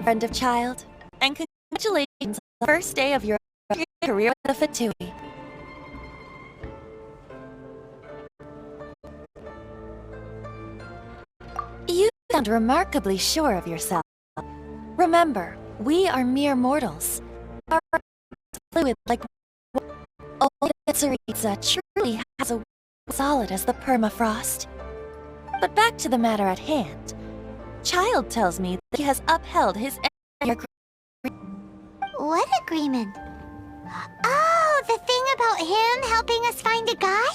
friend of Child, and congratulations on the first day of your career with the Fatui. You sound remarkably sure of yourself. Remember, we are mere mortals. Our fluid like only Tsaritsa truly has a solid as the permafrost. But back to the matter at hand. Child tells me that he has upheld his agreement. What agreement? Oh, the thing about him helping us find a guy?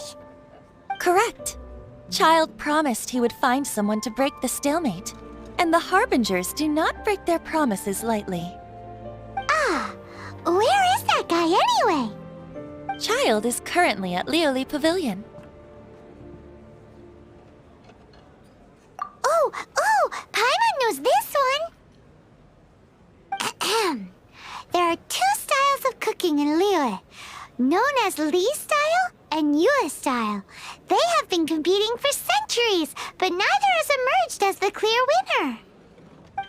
Correct. Child promised he would find someone to break the stalemate, and the Harbingers do not break their promises lightly. Ah, where is that guy anyway? Child is currently at Lioli Pavilion. Oh, Paimon knows this one! Ahem. There are two styles of cooking in Liyue, known as Li style and Yue style. They have been competing for centuries, but neither has emerged as the clear winner.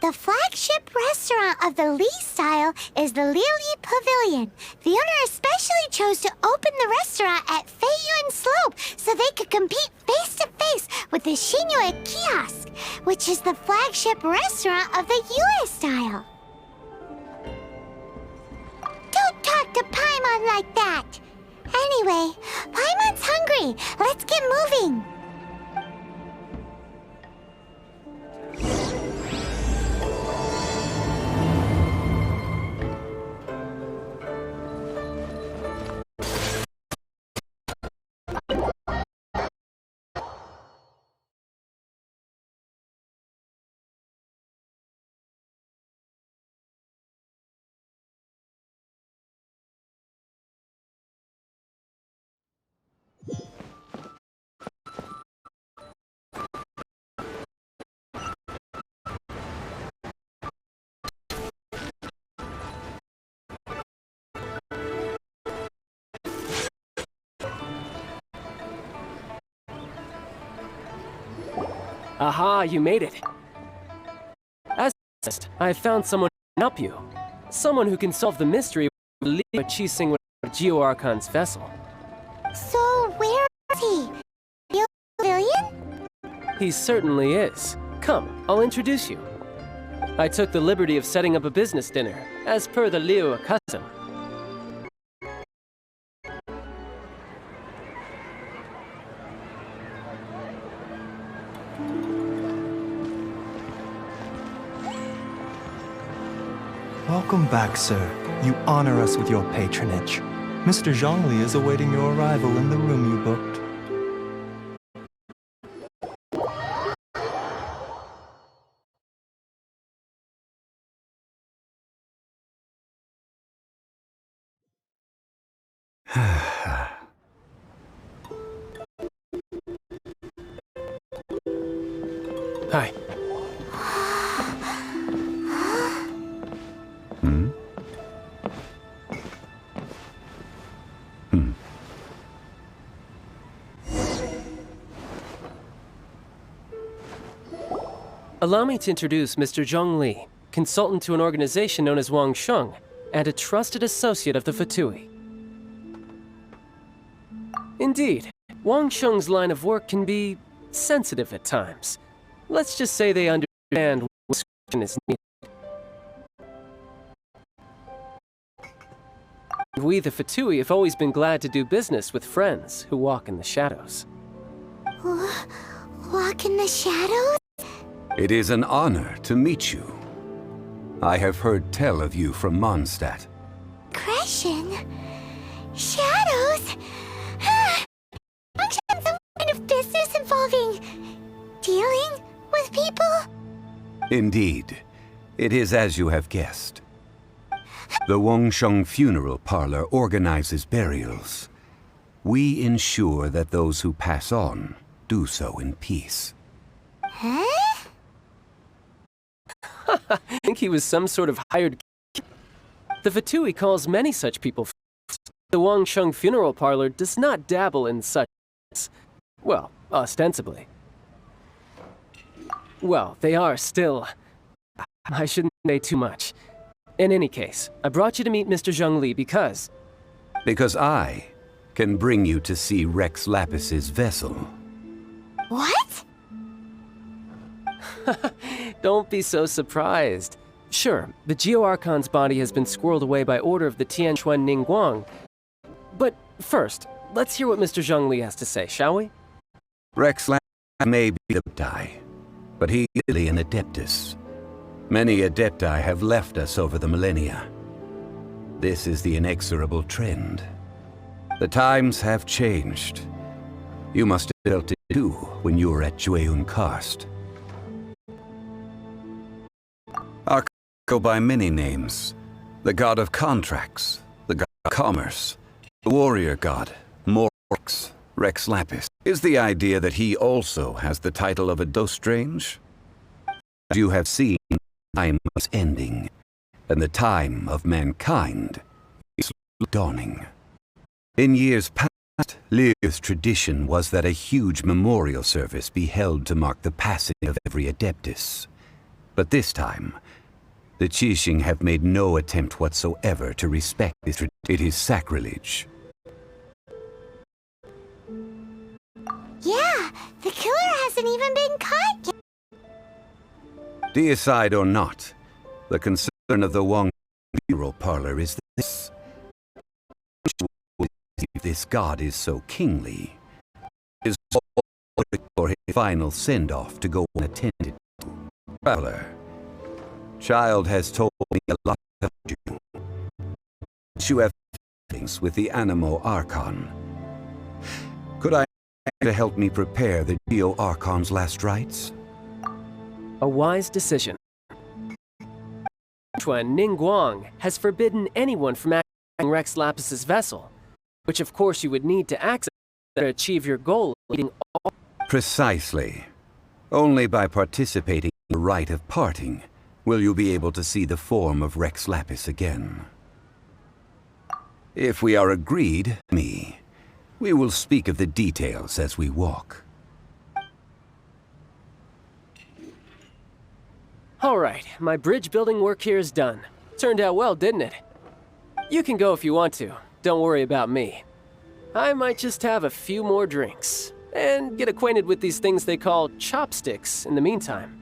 The flagship restaurant of the Li style is the Lioli Pavilion. The owner especially chose to open the restaurant at Feiyuan Slope so they could compete face-to-face with the Shinyue Kiosk, which is the flagship restaurant of the Yue style. Don't talk to Paimon like that! Anyway, Paimon's hungry. Let's get moving. Aha, you made it. As promised, I found someone who can help you. Someone who can solve the mystery of Liu Qixing with Geo Archon's vessel. So, where is he? The pavilion? He certainly is. Come, I'll introduce you. I took the liberty of setting up a business dinner, as per the Liu custom. Welcome back, sir. You honor us with your patronage. Mr. Zhongli is awaiting your arrival in the room you booked. Hi. Allow me to introduce Mr. Zhong Li, consultant to an organization known as Wang Sheng, and a trusted associate of the Fatui. Indeed, Wang Sheng's line of work can be sensitive at times. Let's just say they understand what discretion is needed. We, the Fatui, have always been glad to do business with friends who walk in the shadows. Walk in the shadows? It is an honor to meet you. I have heard tell of you from Mondstadt. Crescent? Shadows? Function some kind of business involving dealing with people? Indeed. It is as you have guessed. The Wangsheng Funeral Parlor organizes burials. We ensure that those who pass on do so in peace. Huh? I think he was some sort of hired killer. The Fatui calls many such people friends. The Wangsheng Funeral Parlor does not dabble in such things. Well, ostensibly. Well, they are still I shouldn't say too much. In any case, I brought you to meet Mr. Zhongli because... Because I can bring you to see Rex Lapis's vessel. What? Don't be so surprised. Sure, the Geo Archon's body has been squirreled away by order of the Tianquan Ningguang. But first, let's hear what Mr. Zhongli has to say, shall we? Rex Lapis may be the Adepti, but he is really an Adeptus. Many Adepti have left us over the millennia. This is the inexorable trend. The times have changed. You must have felt it too when you were at Jueyun Karst. Archaic go by many names. The god of contracts, the god of commerce, the warrior god, Morx, Rex Lapis. Is the idea that he also has the title of a Do Strange? You have seen, time is ending, and the time of mankind is dawning. In years past, Liyue's tradition was that a huge memorial service be held to mark the passing of every Adeptus. But this time, the Qixing have made no attempt whatsoever to respect this tradition. It is sacrilege. Yeah, the killer hasn't even been caught yet. Deicide or not, the concern of the Wang funeral parlor is this. If this god is so kingly, it is for his final send-off to go unattended to. Traveler, Child has told me a lot about you. You have things with the Animo Archon. Could I ask you to help me prepare the Geo Archon's last rites? A wise decision. Tianquan Ningguang has forbidden anyone from accessing Rex Lapis's vessel, which of course you would need to access to achieve your goal of leading all. Precisely. Only by participating in the rite of parting will you be able to see the form of Rex Lapis again. If we are agreed, we will speak of the details as we walk. Alright, my bridge building work here is done. Turned out well, didn't it? You can go if you want to. Don't worry about me. I might just have a few more drinks, and get acquainted with these things they call chopsticks in the meantime.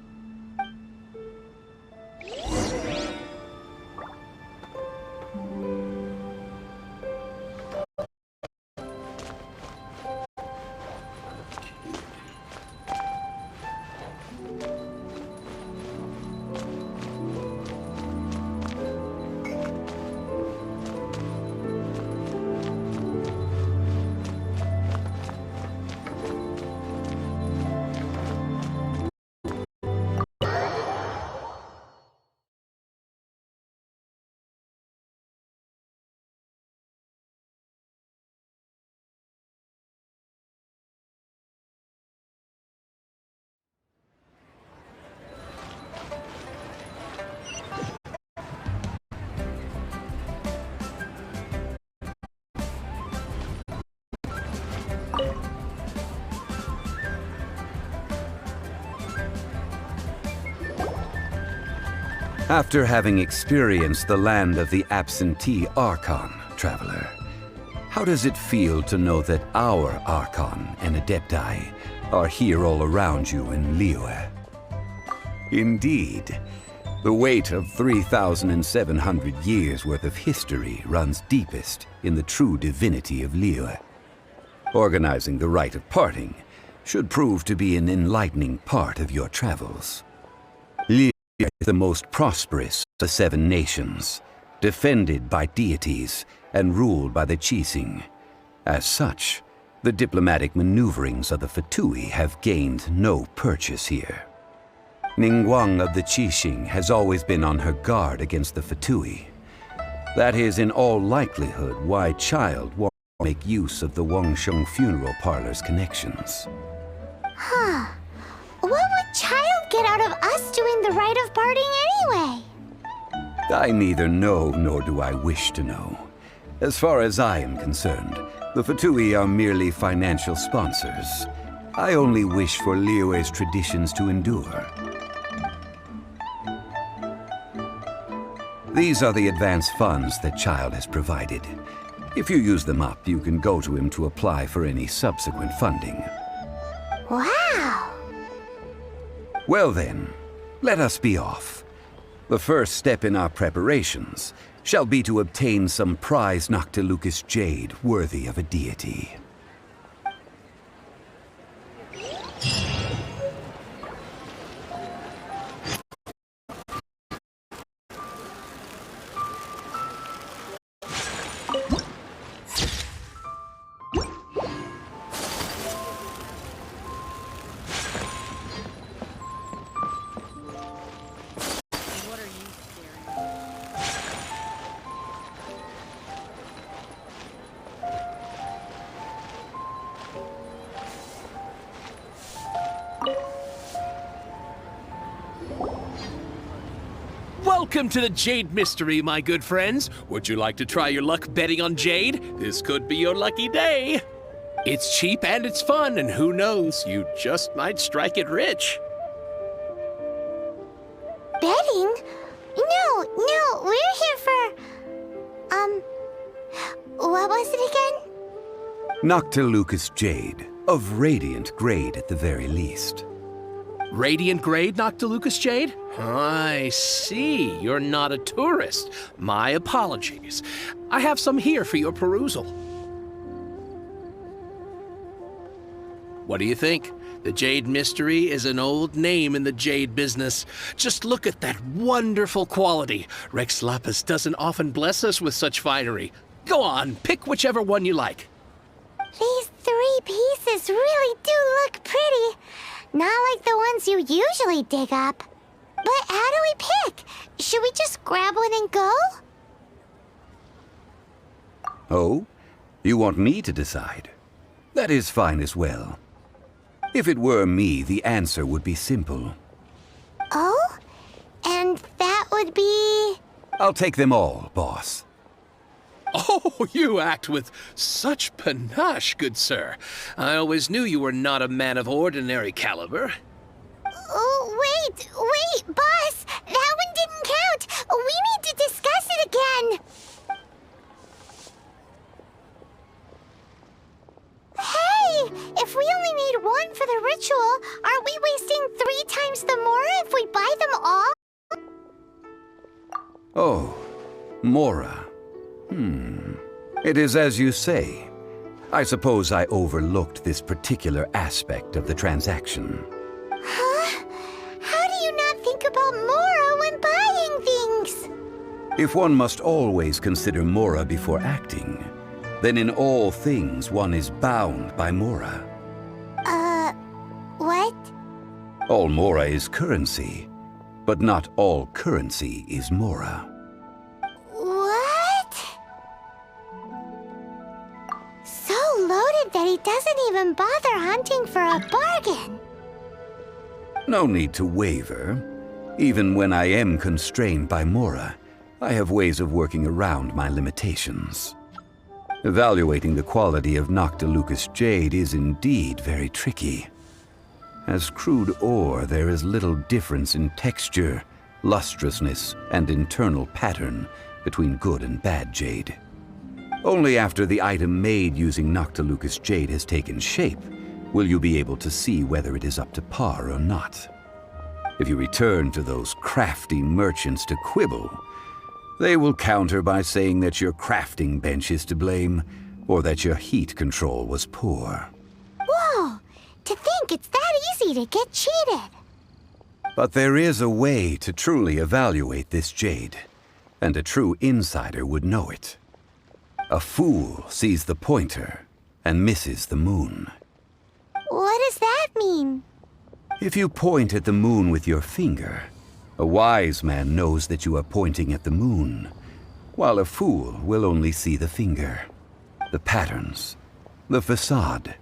After having experienced the land of the absentee Archon, Traveler, how does it feel to know that our Archon and Adepti are here all around you in Liyue? Indeed, the weight of 3,700 years' worth of history runs deepest in the true divinity of Liyue. Organizing the rite of parting should prove to be an enlightening part of your travels. Liyue is the most prosperous of the 7 nations, defended by deities and ruled by the Qixing. As such, the diplomatic maneuverings of the Fatui have gained no purchase here. Ningguang of the Qixing has always been on her guard against the Fatui. That is in all likelihood why Child won't make use of the Wangsheng funeral parlor's connections. Huh. What would Child get out of us doing the rite of parting anyway? I neither know nor do I wish to know. As far as I am concerned, the Fatui are merely financial sponsors. I only wish for Liyue's traditions to endure. These are the advance funds that Child has provided. If you use them up, you can go to him to apply for any subsequent funding. Wow! Well then, let us be off. The first step in our preparations shall be to obtain some prized Noctilucous jade worthy of a deity. Welcome to the Jade Mystery, my good friends. Would you like to try your luck betting on Jade? This could be your lucky day. It's cheap and it's fun, and who knows, you just might strike it rich. Betting? No, we're here for... what was it again? Noctilucous jade, of radiant grade at the very least. Radiant grade Noctilucous jade? I see. You're not a tourist. My apologies. I have some here for your perusal. What do you think? The Jade Mystery is an old name in the jade business. Just look at that wonderful quality. Rex Lapis doesn't often bless us with such finery. Go on, pick whichever one you like. These 3 pieces really do look pretty. Not like the ones you usually dig up. But how do we pick? Should we just grab one and go? Oh? You want me to decide? That is fine as well. If it were me, the answer would be simple. Oh? And that would be... I'll take them all, boss. Oh, you act with such panache, good sir. I always knew you were not a man of ordinary caliber. Oh, wait, boss! That one didn't count! We need to discuss it again! Hey! If we only need one for the ritual, aren't we wasting 3 times the Mora if we buy them all? Oh, Mora. It is as you say. I suppose I overlooked this particular aspect of the transaction. Huh? How do you not think about Mora when buying things? If one must always consider Mora before acting, then in all things one is bound by Mora. What? All Mora is currency, but not all currency is Mora. What? So loaded that he doesn't even bother hunting for a bargain. No need to waver. Even when I am constrained by Mora, I have ways of working around my limitations. Evaluating the quality of Noctilucous jade is indeed very tricky. As crude ore, there is little difference in texture, lustrousness, and internal pattern between good and bad jade. Only after the item made using Noctilucous jade has taken shape will you be able to see whether it is up to par or not. If you return to those crafty merchants to quibble, they will counter by saying that your crafting bench is to blame, or that your heat control was poor. Whoa! To think it's that easy to get cheated. But there is a way to truly evaluate this jade, and a true insider would know it. A fool sees the pointer and misses the moon. What does that mean? If you point at the moon with your finger, a wise man knows that you are pointing at the moon, while a fool will only see the finger. The patterns, the facade,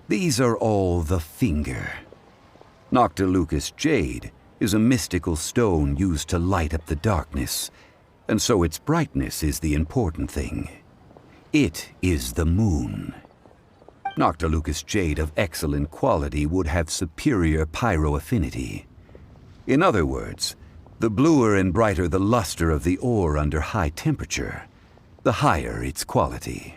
these are all the finger. Noctilucous jade is a mystical stone used to light up the darkness, and so its brightness is the important thing. It is the moon. Noctilucous jade of excellent quality would have superior pyro affinity. In other words, The bluer and brighter the luster of the ore under high temperature, the higher its quality.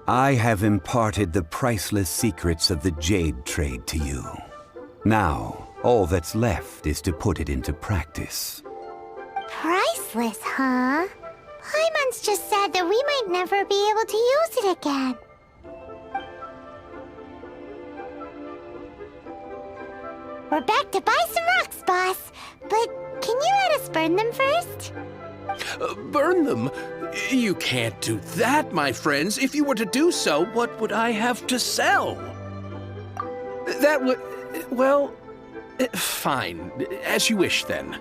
I have imparted the priceless secrets of the jade trade to you. Now, all that's left is to put it into practice. Priceless, huh? Paimon's just said that we might never be able to use it again. We're back to buy some rocks, boss. But can you let us burn them first? Burn them? You can't do that, my friends. If you were to do so, what would I have to sell? That would... well... fine. As you wish, then.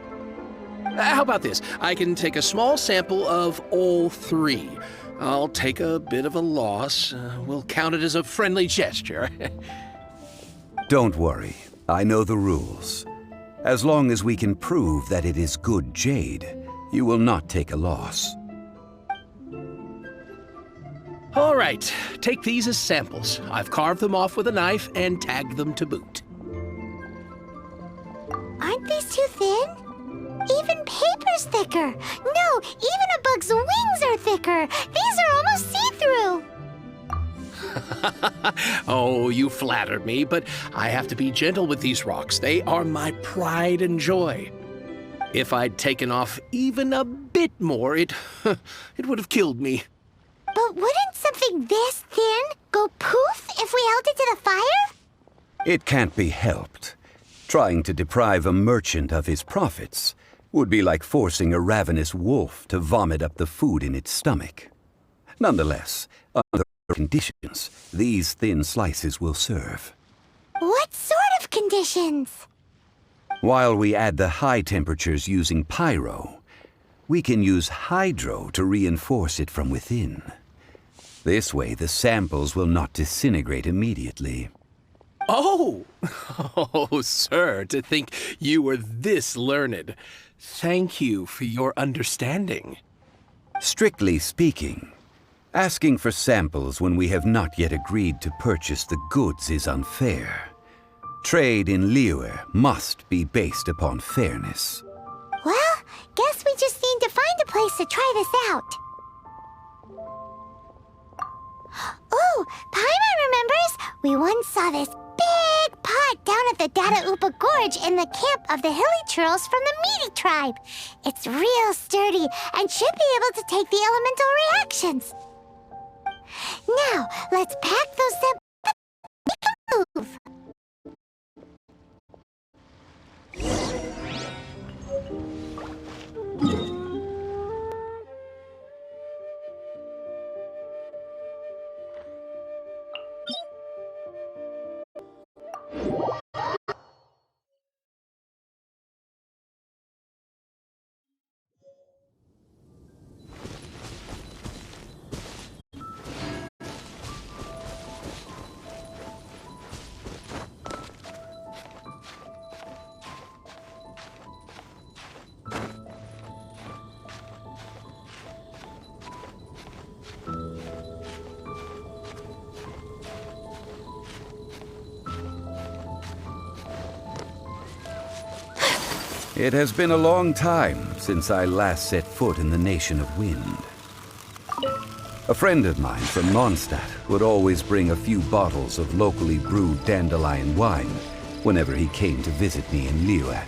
How about this? I can take a small sample of all three. I'll take a bit of a loss. We'll count it as a friendly gesture. Don't worry. I know the rules. As long as we can prove that it is good jade, you will not take a loss. All right. Take these as samples. I've carved them off with a knife and tagged them to boot. Aren't these too thin? Even paper's thicker. No, even a bug's wings are thicker. These are almost see-through. Oh, you flatter me, but I have to be gentle with these rocks. They are my pride and joy. If I'd taken off even a bit more, it would have killed me. But wouldn't something this thin go poof if we held it to the fire? It can't be helped. Trying to deprive a merchant of his profits would be like forcing a ravenous wolf to vomit up the food in its stomach. Nonetheless, under conditions, these thin slices will serve. What sort of conditions? While we add the high temperatures using pyro, we can use hydro to reinforce it from within. This way, the samples will not disintegrate immediately. Oh! Oh, sir, to think you were this learned. Thank you for your understanding. Strictly speaking, asking for samples when we have not yet agreed to purchase the goods is unfair. Trade in Liyue must be based upon fairness. Well, guess we just need to find a place to try this out. Oh, Paimon remembers! We once saw this big pot down at the Dada Upa Gorge in the camp of the hilly churls from the Meaty tribe. It's real sturdy and should be able to take the elemental reactions. Now, let's pack those up. Move. It has been a long time since I last set foot in the Nation of Wind. A friend of mine from Mondstadt would always bring a few bottles of locally brewed dandelion wine whenever he came to visit me in Liyue.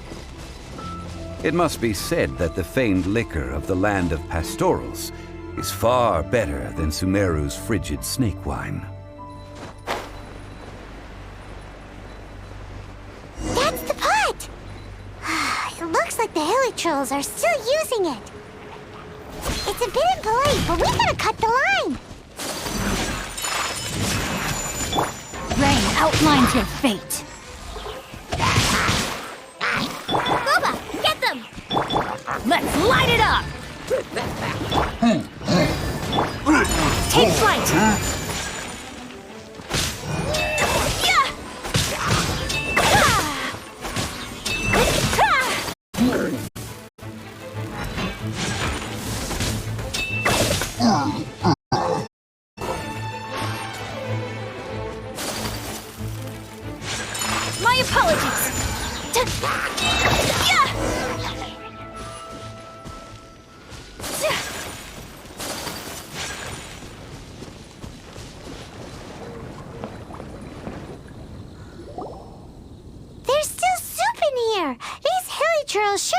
It must be said that the famed liquor of the land of pastorals is far better than Sumeru's frigid snake wine. That's the pot! It looks like the hilly trolls are still using it. It's a bit impolite, but we gotta cut the line. Rain outlines your fate. Boba, get them! Let's light it up! Take flight! Yeah!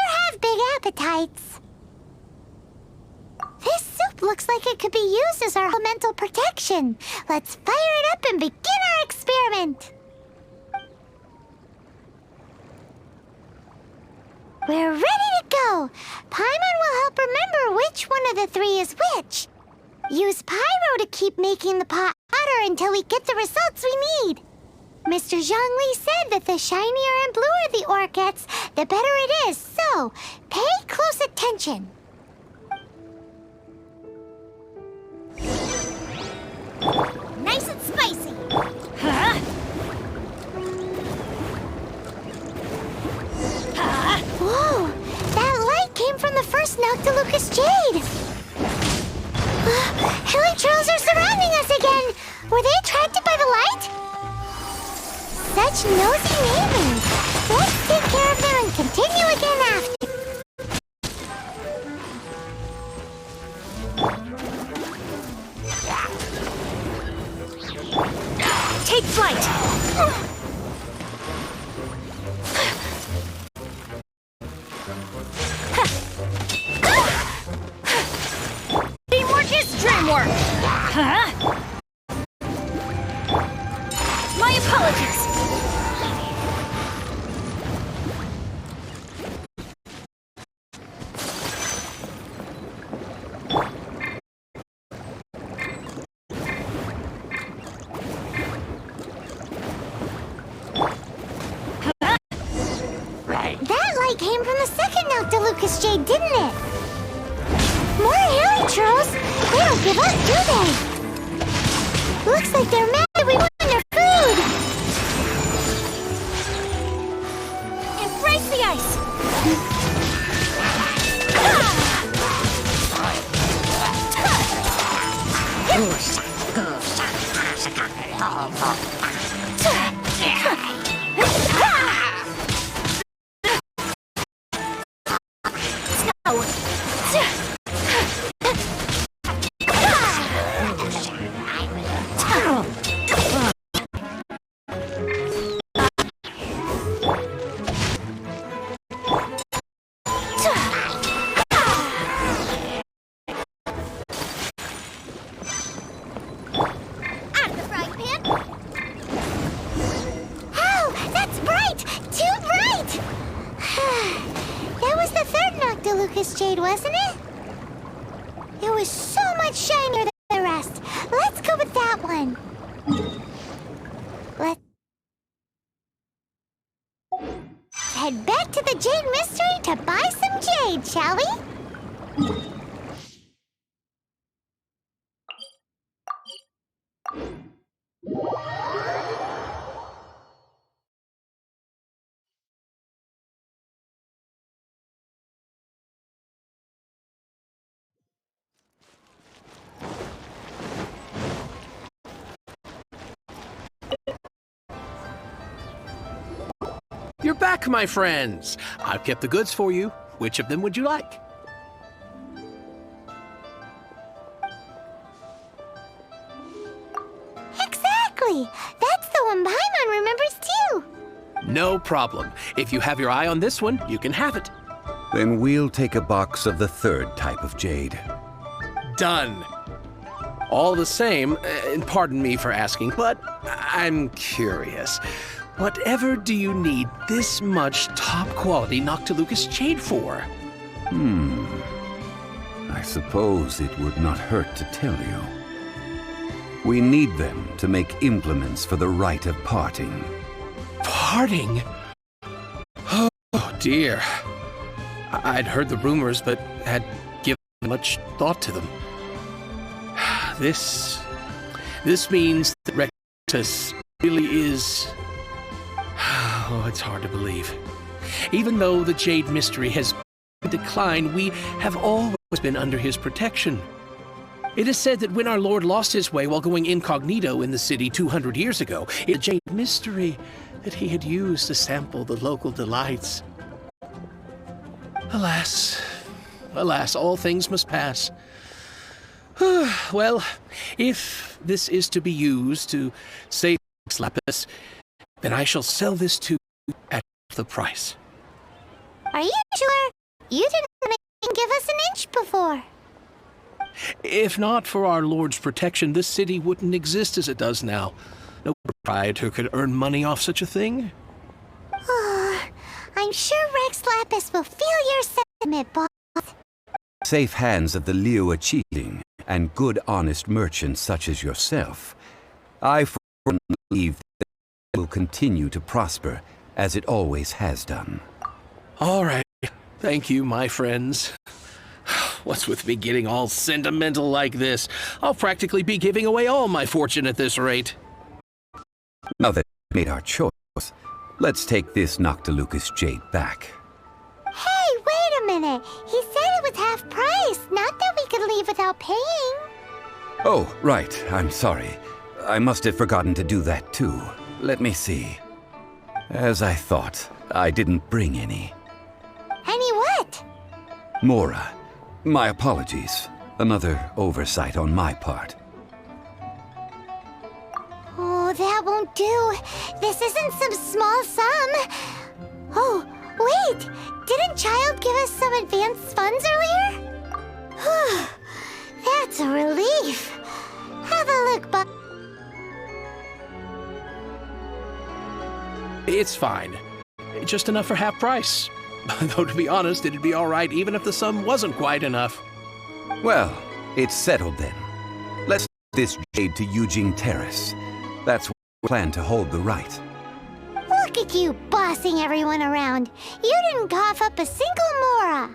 have big appetites. This soup looks like it could be used as our elemental protection. Let's fire it up and begin our experiment. We're ready to go. Paimon will help remember which one of the three is which. Use Pyro to keep making the pot hotter until we get the results we need. Mr. Zhongli said that the shinier and bluer the ore gets, the better it is, so pay close attention. Nice and spicy. Huh? Whoa! That light came from the first Noctilucous Jade! Hilichurls are surrounding us again! Were they attracted by the light? Such nosy neighbors! Let's take care of them and continue again after. Take flight. Teamwork is dreamwork. Huh? My apologies. That light came from the second Noctilucous Jade, didn't it? More Hilichurls! They don't give up, do they? Looks like they're mad that we want their food! Embrace the ice. Noctilucous Jade, wasn't it? It was so much shinier than the rest. Let's go with that one. Let's head back to the Jade Mystery to buy some jade, shall we? You're back, my friends. I've kept the goods for you. Which of them would you like? Exactly! That's the one Paimon remembers too! No problem. If you have your eye on this one, you can have it. Then we'll take a box of the third type of jade. Done. All the same, and pardon me for asking, but I'm curious. Whatever do you need this much top-quality Noctilucous Jade for? I suppose it would not hurt to tell you. We need them to make implements for the rite of parting. Parting? Oh, dear. I'd heard the rumors, but had given much thought to them. This means that Rectus really is... Oh, it's hard to believe. Even though the Jade Mystery has been in decline, we have always been under his protection. It is said that when our Lord lost his way while going incognito in the city 200 years ago, it was the Jade Mystery that he had used to sample the local delights. Alas, alas, all things must pass. Well, if this is to be used to save Lapis, then I shall sell this to you at the price. Are you sure? You didn't even give us an inch before. If not for our Lord's protection, this city wouldn't exist as it does now. No proprietor could earn money off such a thing. I'm sure Rex Lapis will feel your sentiment, boss. Safe hands of the Liyue cheating and good honest merchants such as yourself, I for one believe that it will continue to prosper as it always has done. All right. Thank you, my friends. What's with me getting all sentimental like this? I'll practically be giving away all my fortune at this rate. Now that we've made our choice, let's take this Noctilucous jade back. Hey, wait a minute. He said it was half price, not that we could leave without paying. Oh, right. I'm sorry. I must have forgotten to do that too. Let me see. As I thought, I didn't bring any. Any what? Mora, my apologies. Another oversight on my part. Oh, that won't do. This isn't some small sum. Oh, wait! Didn't Child give us some advanced funds earlier? That's a relief. Have a look, Bob. It's fine. Just enough for half price. Though, to be honest, it'd be all right even if the sum wasn't quite enough. Well, it's settled then. Let's take this jade to Yujing Terrace. That's where we plan to hold the rite. Look at you bossing everyone around. You didn't cough up a single Mora.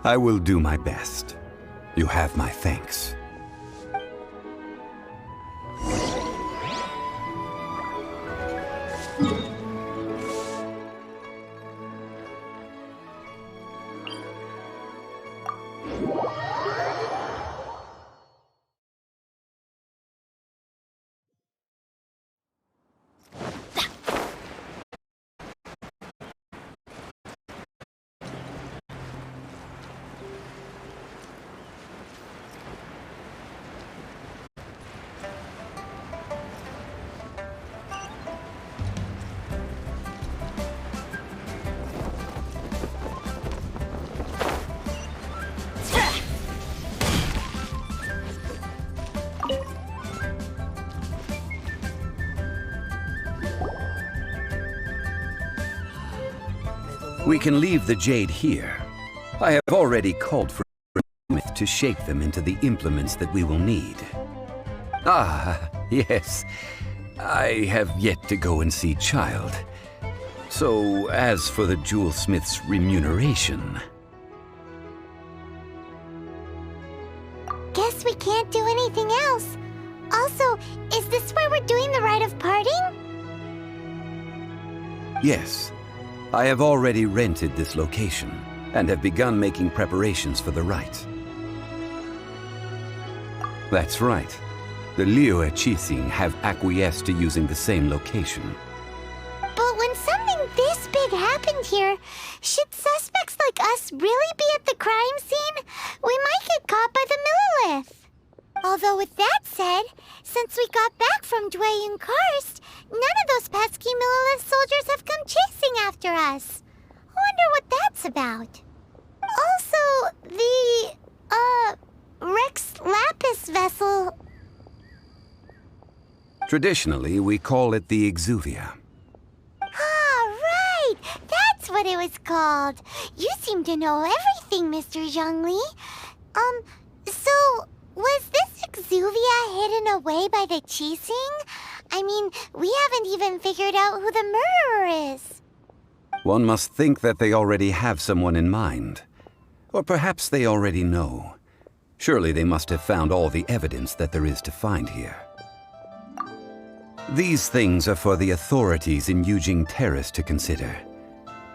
I will do my best. You have my thanks. We can leave the jade here. I have already called for a smith to shape them into the implements that we will need. Ah, yes. I have yet to go and see Child. So, as for the jewelsmith's remuneration... Guess we can't do anything else. Also, is this where we're doing the rite of parting? Yes. I have already rented this location, and have begun making preparations for the rite. That's right. The Liyue Qixing have acquiesced to using the same location. But when something this big happened here, should suspects like us really be at the crime scene? We might get caught by the Millilith. Although with that said, since we got back from Dwayne Karst, none of those pesky Millilith soldiers have come chasing after us. Wonder what that's about. Also, the, Rex Lapis vessel... Traditionally, we call it the Exuvia. Ah, right! That's what it was called. You seem to know everything, Mr. Zhongli. So, was this Exuvia hidden away by the Qixing? I mean, we haven't even figured out who the murderer is. One must think that they already have someone in mind. Or perhaps they already know. Surely they must have found all the evidence that there is to find here. These things are for the authorities in Yujing Terrace to consider.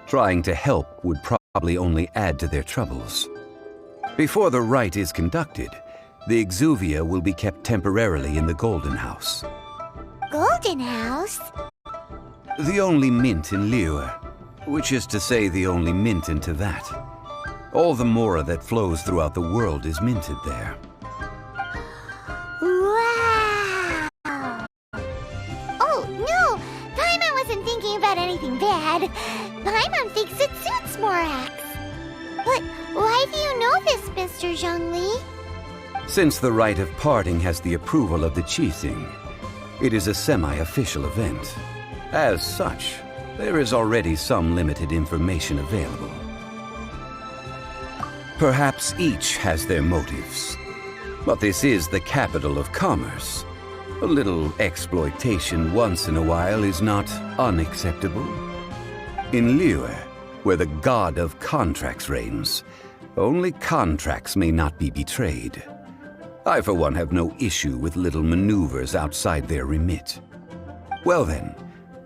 Trying to help would probably only add to their troubles. Before the rite is conducted, the Exuvia will be kept temporarily in the Golden House. Golden House? The only mint in Liyue, which is to say the only mint in Teyvat. All the mora that flows throughout the world is minted there. Wow! Oh, no! Paimon wasn't thinking about anything bad. Paimon thinks it suits Morax. But why do you know this, Mr. Zhongli? Since the rite of parting has the approval of the Qixing, it is a semi-official event. As such, there is already some limited information available. Perhaps each has their motives, but this is the capital of commerce. A little exploitation once in a while is not unacceptable. In Liyue, where the god of contracts reigns, only contracts may not be betrayed. I, for one, have no issue with little maneuvers outside their remit. Well then,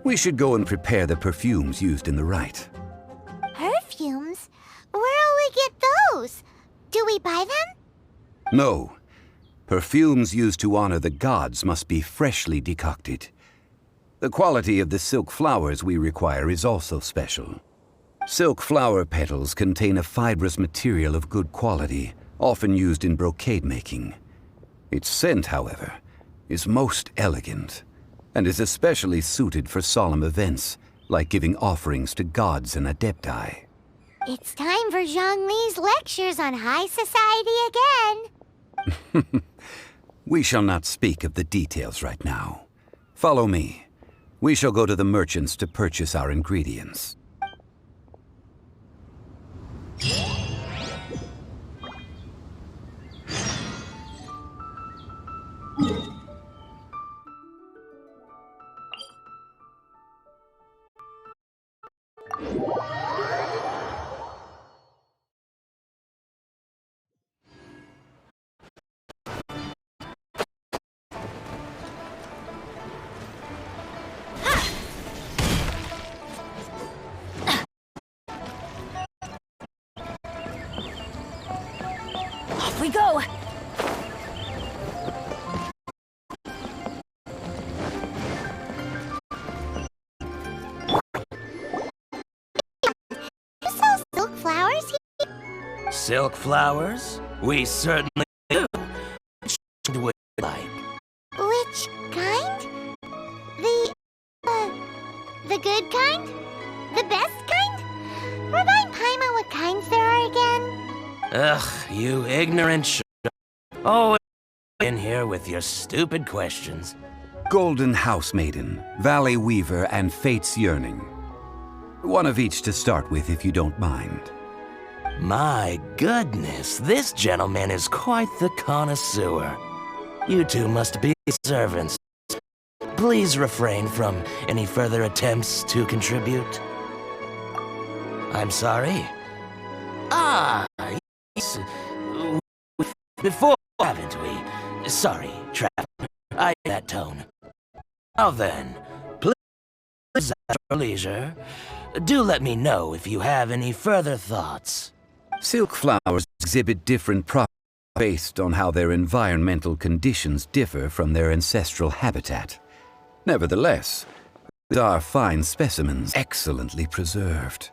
we should go and prepare the perfumes used in the rite. Perfumes? Where'll we get those? Do we buy them? No. Perfumes used to honor the gods must be freshly decocted. The quality of the silk flowers we require is also special. Silk flower petals contain a fibrous material of good quality, often used in brocade making. Its scent, however, is most elegant, and is especially suited for solemn events, like giving offerings to gods and adepti. It's time for Zhongli's lectures on high society again. We shall not speak of the details right now. Follow me. We shall go to the merchants to purchase our ingredients. Off we go! You sell silk flowers here? Silk flowers? We certainly do. Which would you like? Which kind? The good kind? The best kind? Remind Paimon what kinds there are again. Ugh, you ignorant Oh, in here with your stupid questions. Golden House Maiden, Valley Weaver, and Fate's Yearning. One of each to start with, if you don't mind. My goodness, this gentleman is quite the connoisseur. You two must be servants. Please refrain from any further attempts to contribute. I'm sorry. Ah, yes. Before, haven't we? Sorry, Traveler. I that tone. Now then, please, at your leisure, do let me know if you have any further thoughts. Silk flowers exhibit different properties based on how their environmental conditions differ from their ancestral habitat. Nevertheless, these are fine specimens, excellently preserved.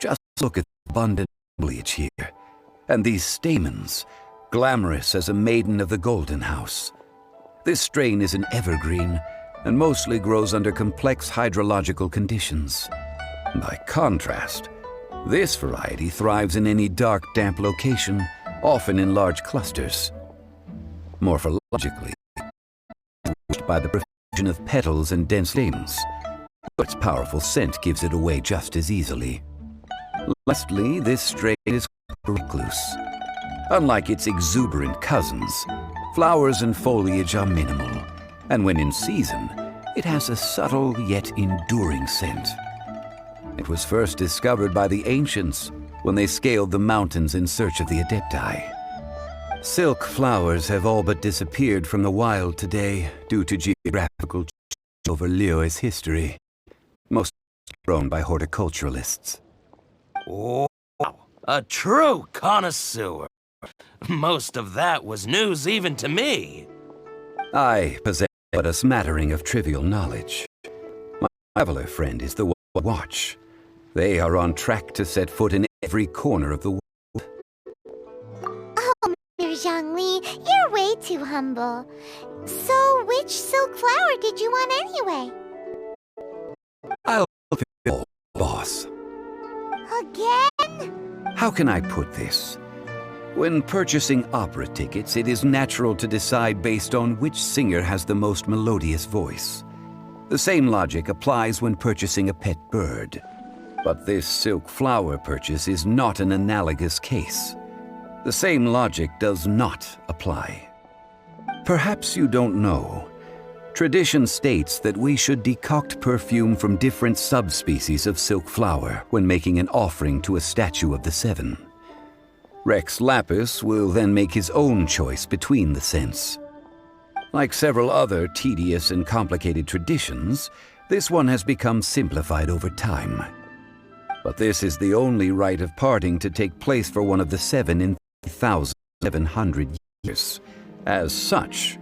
Just look at the abundant foliage here, and these stamens, glamorous as a maiden of the Golden House. This strain is an evergreen, and mostly grows under complex hydrological conditions. By contrast, this variety thrives in any dark, damp location, often in large clusters. Morphologically, by the profusion of petals and dense stamens, its powerful scent gives it away just as easily. Lastly, this strain is recluse. Unlike its exuberant cousins, flowers and foliage are minimal, and when in season, it has a subtle yet enduring scent. It was first discovered by the ancients when they scaled the mountains in search of the adepti. Silk flowers have all but disappeared from the wild today due to geographical change over Liyue's history, most grown by horticulturalists. Wow, a true connoisseur. Most of that was news even to me. I possess but a smattering of trivial knowledge. My traveler friend is the one to watch. They are on track to set foot in every corner of the world. Oh, Mr. Zhongli, you're way too humble. So, which silk flower did you want anyway? I'll fulfill, boss. Again? How can I put this? When purchasing opera tickets, it is natural to decide based on which singer has the most melodious voice. The same logic applies when purchasing a pet bird. But this silk flower purchase is not an analogous case. The same logic does not apply. Perhaps you don't know. Tradition states that we should decoct perfume from different subspecies of silk flower when making an offering to a statue of the seven. Rex Lapis will then make his own choice between the scents. Like several other tedious and complicated traditions, this one has become simplified over time. But this is the only rite of parting to take place for one of the 7 in 3,700 years. As such,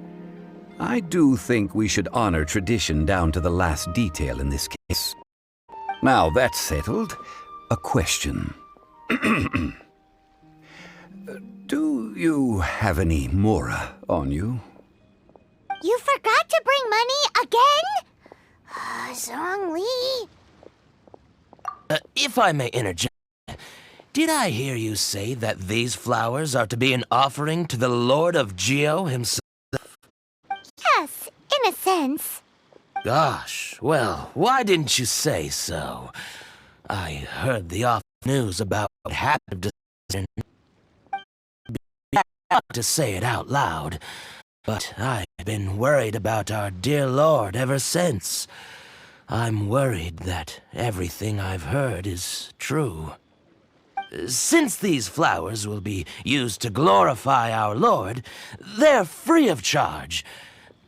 I do think we should honor tradition down to the last detail in this case. Now that's settled, a question. Do you have any mora on you? You forgot to bring money again? Zhongli. If I may interject, did I hear you say that these flowers are to be an offering to the Lord of Geo himself? Yes, in a sense. Gosh, well, why didn't you say so? I heard the awful news about what happened to to say it out loud, but I've been worried about our dear Lord ever since. I'm worried that everything I've heard is true. Since these flowers will be used to glorify our Lord, they're free of charge.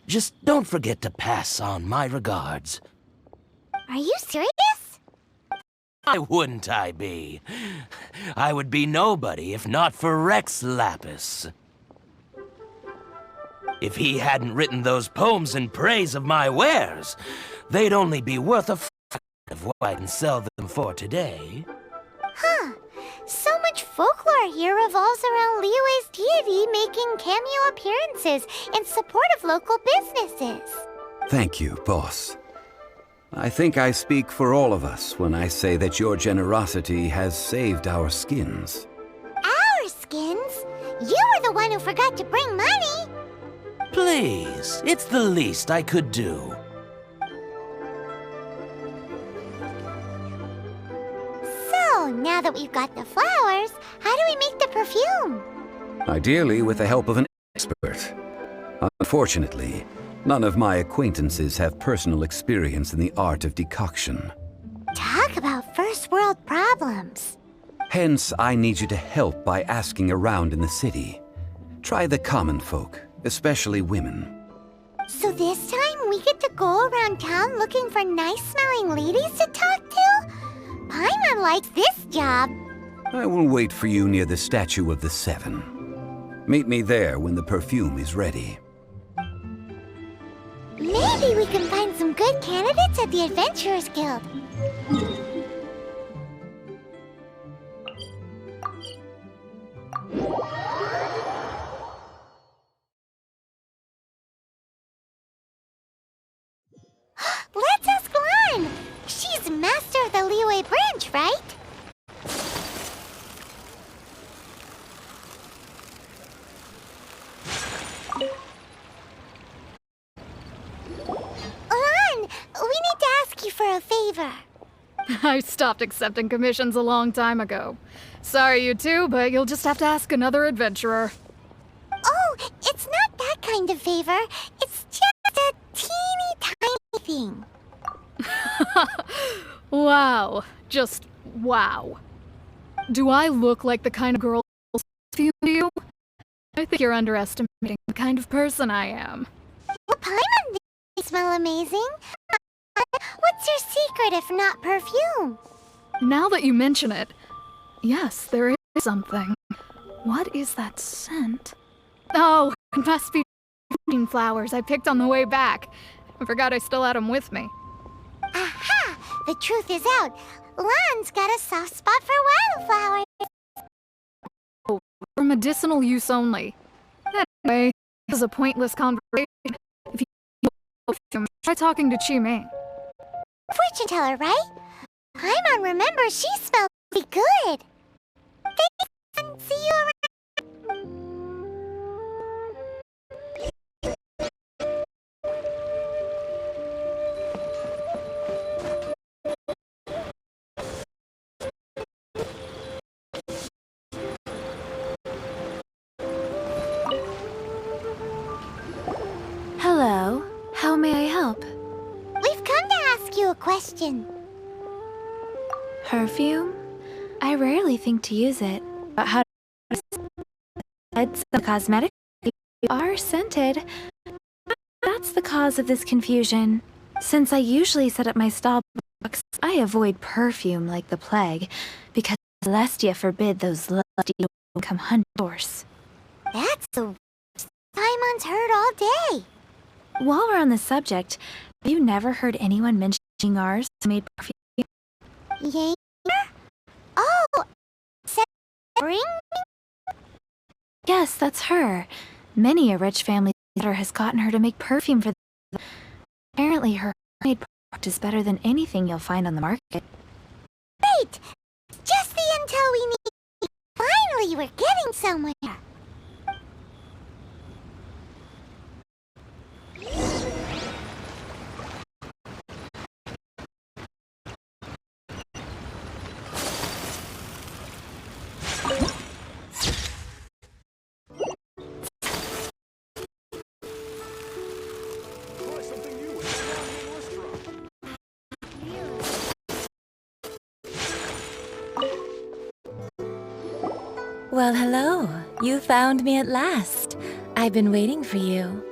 Just don't forget to pass on my regards. Are you serious? Why wouldn't I be? I would be nobody if not for Rex Lapis. If he hadn't written those poems in praise of my wares, they'd only be worth a fraction of what I can sell them for today. Huh. So much folklore here revolves around Liyue's deity making cameo appearances in support of local businesses. Thank you, boss. I think I speak for all of us when I say that your generosity has saved our skins. Our skins? You were the one who forgot to bring money. Please, it's the least I could do. So, now that we've got the flowers, how do we make the perfume? Ideally with the help of an expert. Unfortunately, none of my acquaintances have personal experience in the art of decoction. Talk about first world problems. Hence, I need you to help by asking around in the city. Try the common folk, especially women. So this time we get to go around town looking for nice-smelling ladies to talk to? Paimon likes this job. I will wait for you near the statue of the seven. Meet me there when the perfume is ready. Maybe we can find some good candidates at the Adventurers Guild. Let's ask Lan! She's master of the Liyue branch, right? Lan, we need to ask you for a favor. I stopped accepting commissions a long time ago. Sorry, you two, but you'll just have to ask another adventurer. Oh, it's not that kind of favor. It's just a teeny tiny thing. Wow. Just wow. Do I look like the kind of girl to you? I think you're underestimating the kind of person I am. Well, Paimon thinks you smell amazing. What's your secret if not perfume? Now that you mention it, yes, there is something. What is that scent? Oh, it must be flowers I picked on the way back. I forgot I still had them with me. Aha! The truth is out. Lan's got a soft spot for wildflowers. For medicinal use only. Anyway, this is a pointless conversation. If you try talking to Qiming. Fortune teller, right? Paimon remembers she smells pretty good. question. Perfume? I rarely think to use it, but how some cosmetics are scented. That's the cause of this confusion. Since I usually set up my stall box, I avoid perfume like the plague, because Celestia forbid those lusty to come hunt yours. That's the worst Paimon's heard all day. While we're on the subject, have you never heard anyone mentioning ours made perfume? Yanger? Oh, Spring? Yes, that's her. Many a rich family daughter has gotten her to make perfume for them. Apparently her homemade product is better than anything you'll find on the market. Great! Just the intel we need. Finally, we're getting somewhere. Well, hello. You found me at last. I've been waiting for you.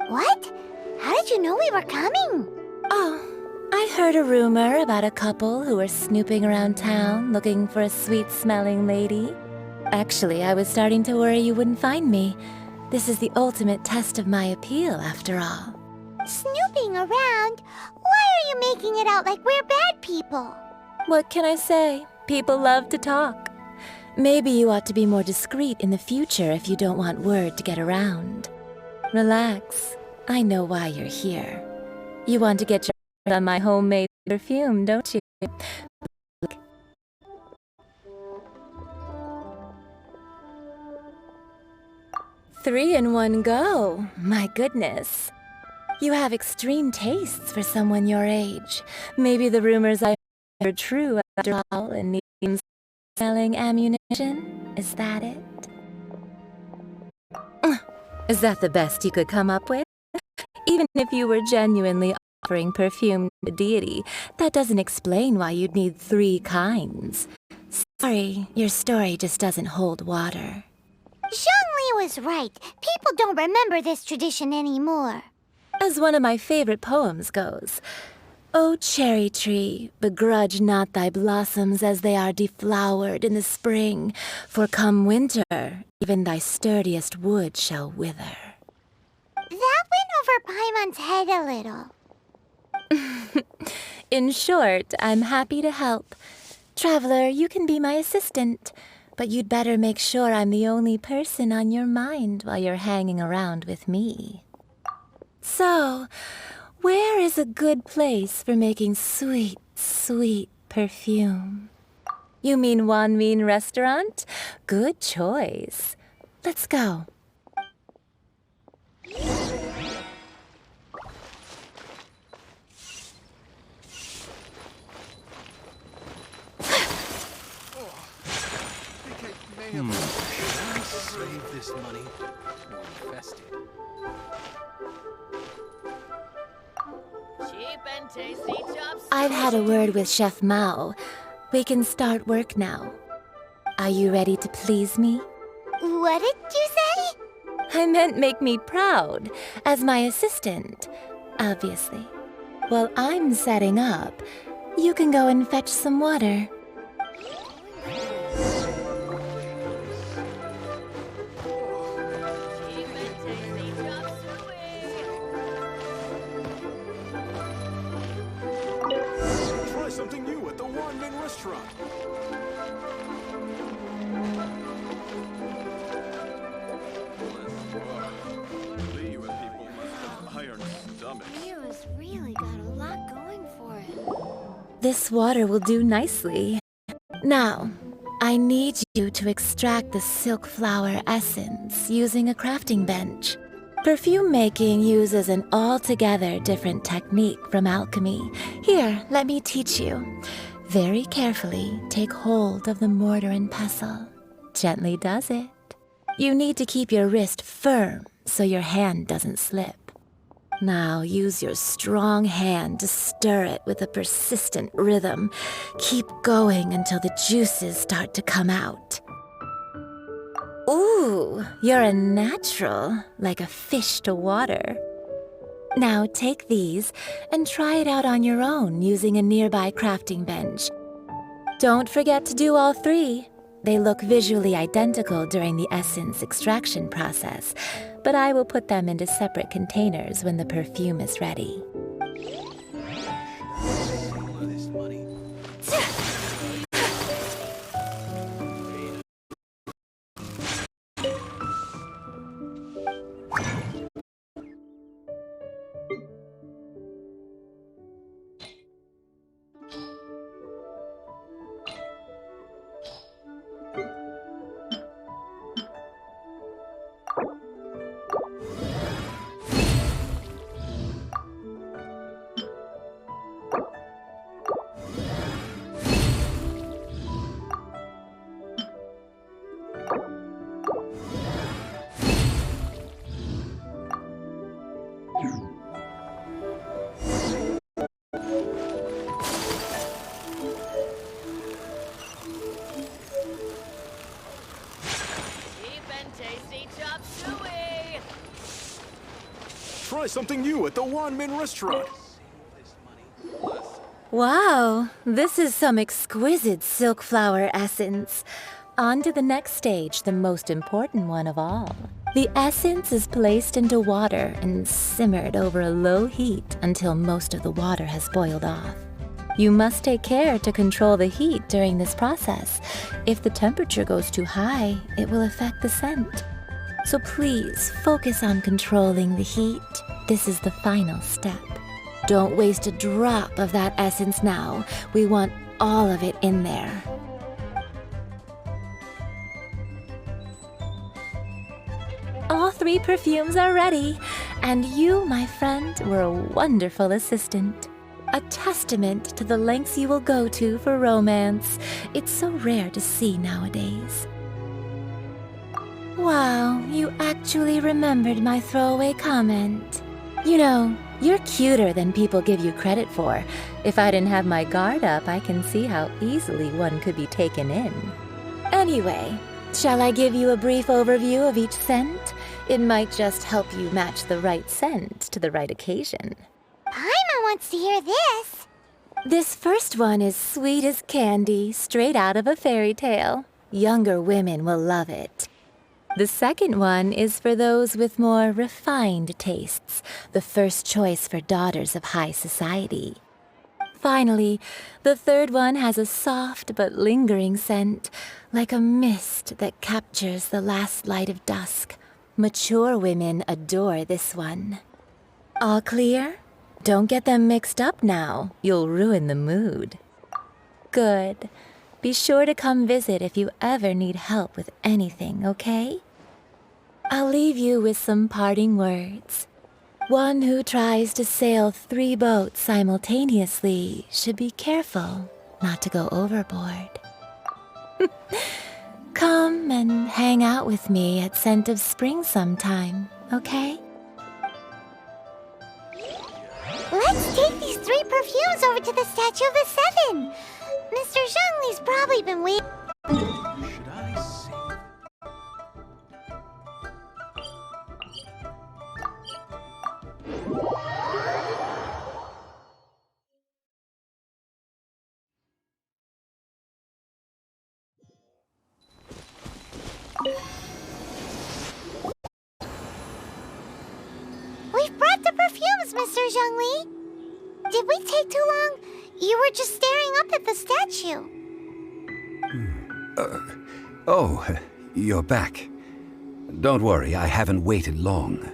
What? How did you know we were coming? Oh, I heard a rumor about a couple who were snooping around town looking for a sweet-smelling lady. Actually, I was starting to worry you wouldn't find me. This is the ultimate test of my appeal, after all. Snooping around? Why are you making it out like we're bad people? What can I say? People love to talk. Maybe you ought to be more discreet in the future if you don't want word to get around. Relax. I know why you're here. You want to get your hands on my homemade perfume, don't you? 3 in one go. My goodness. You have extreme tastes for someone your age. Maybe the rumors I heard are true after all and needs selling ammunition? Is that it? Is that the best you could come up with? Even if you were genuinely offering perfume to a deity, that doesn't explain why you'd need 3 kinds. Sorry, your story just doesn't hold water. Zhongli was right. People don't remember this tradition anymore. As one of my favorite poems goes, "O cherry tree, begrudge not thy blossoms as they are deflowered in the spring, for come winter, even thy sturdiest wood shall wither." That went over Paimon's head a little. In short, I'm happy to help. Traveler, you can be my assistant, but you'd better make sure I'm the only person on your mind while you're hanging around with me. So, where is a good place for making sweet, sweet perfume? You mean Wanmin Restaurant? Good choice. Let's go. Save this money or invest it. Cheap and tasty chops. I've had a word with Chef Mao. We can start work now. Are you ready to please me? What did you say? I meant make me proud, as my assistant, obviously. While I'm setting up, you can go and fetch some water. Cheap and tasty chop suey. Try something new at the Wanmin Restaurant. Liyue people must have iron stomachs. Liyue's really got a lot going for it. This water will do nicely. Now, I need you to extract the silk flower essence using a crafting bench. Perfume making uses an altogether different technique from alchemy. Here, let me teach you. Very carefully, take hold of the mortar and pestle. Gently does it. You need to keep your wrist firm so your hand doesn't slip. Now use your strong hand to stir it with a persistent rhythm. Keep going until the juices start to come out. Ooh, you're a natural, like a fish to water. Now take these and try it out on your own using a nearby crafting bench. Don't forget to do all three. They look visually identical during the essence extraction process, but I will put them into separate containers when the perfume is ready. Cheap and tasty chop suey. Try something new at the Wanmin restaurant. Wow, this is some exquisite silk flower essence. On to the next stage, the most important one of all. The essence is placed into water and simmered over a low heat until most of the water has boiled off. You must take care to control the heat during this process. If the temperature goes too high, it will affect the scent. So please focus on controlling the heat. This is the final step. Don't waste a drop of that essence now. We want all of it in there. All three perfumes are ready, and you, my friend, were a wonderful assistant. A testament to the lengths you will go to for romance. It's so rare to see nowadays. Wow, you actually remembered my throwaway comment. You know, you're cuter than people give you credit for. If I didn't have my guard up, I can see how easily one could be taken in. Anyway, shall I give you a brief overview of each scent? It might just help you match the right scent to the right occasion. Paimon wants to hear this. This first one is sweet as candy, straight out of a fairy tale. Younger women will love it. The second one is for those with more refined tastes, the first choice for daughters of high society. Finally, the third one has a soft but lingering scent, like a mist that captures the last light of dusk. Mature women adore this one. All clear? Don't get them mixed up now. You'll ruin the mood. Good. Be sure to come visit if you ever need help with anything, okay? I'll leave you with some parting words. One who tries to sail 3 boats simultaneously should be careful not to go overboard. Come and hang out with me at Scent of Spring sometime, okay? Let's take these 3 perfumes over to the Statue of the Seven. Mr. Zhongli's probably been waiting. Should I save? We've brought the perfumes, Mr. Zhongli. Did we take too long? You were just staring up at the statue. Oh, you're back. Don't worry, I haven't waited long.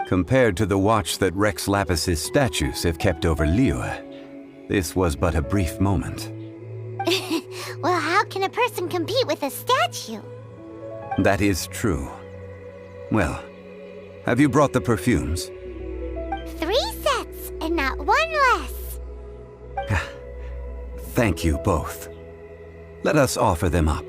Compared to the watch that Rex Lapis's statues have kept over Liyue, this was but a brief moment. Well, how can a person compete with a statue? That is true. Well, have you brought the perfumes? 3 sets, and not 1 less. Thank you both. Let us offer them up.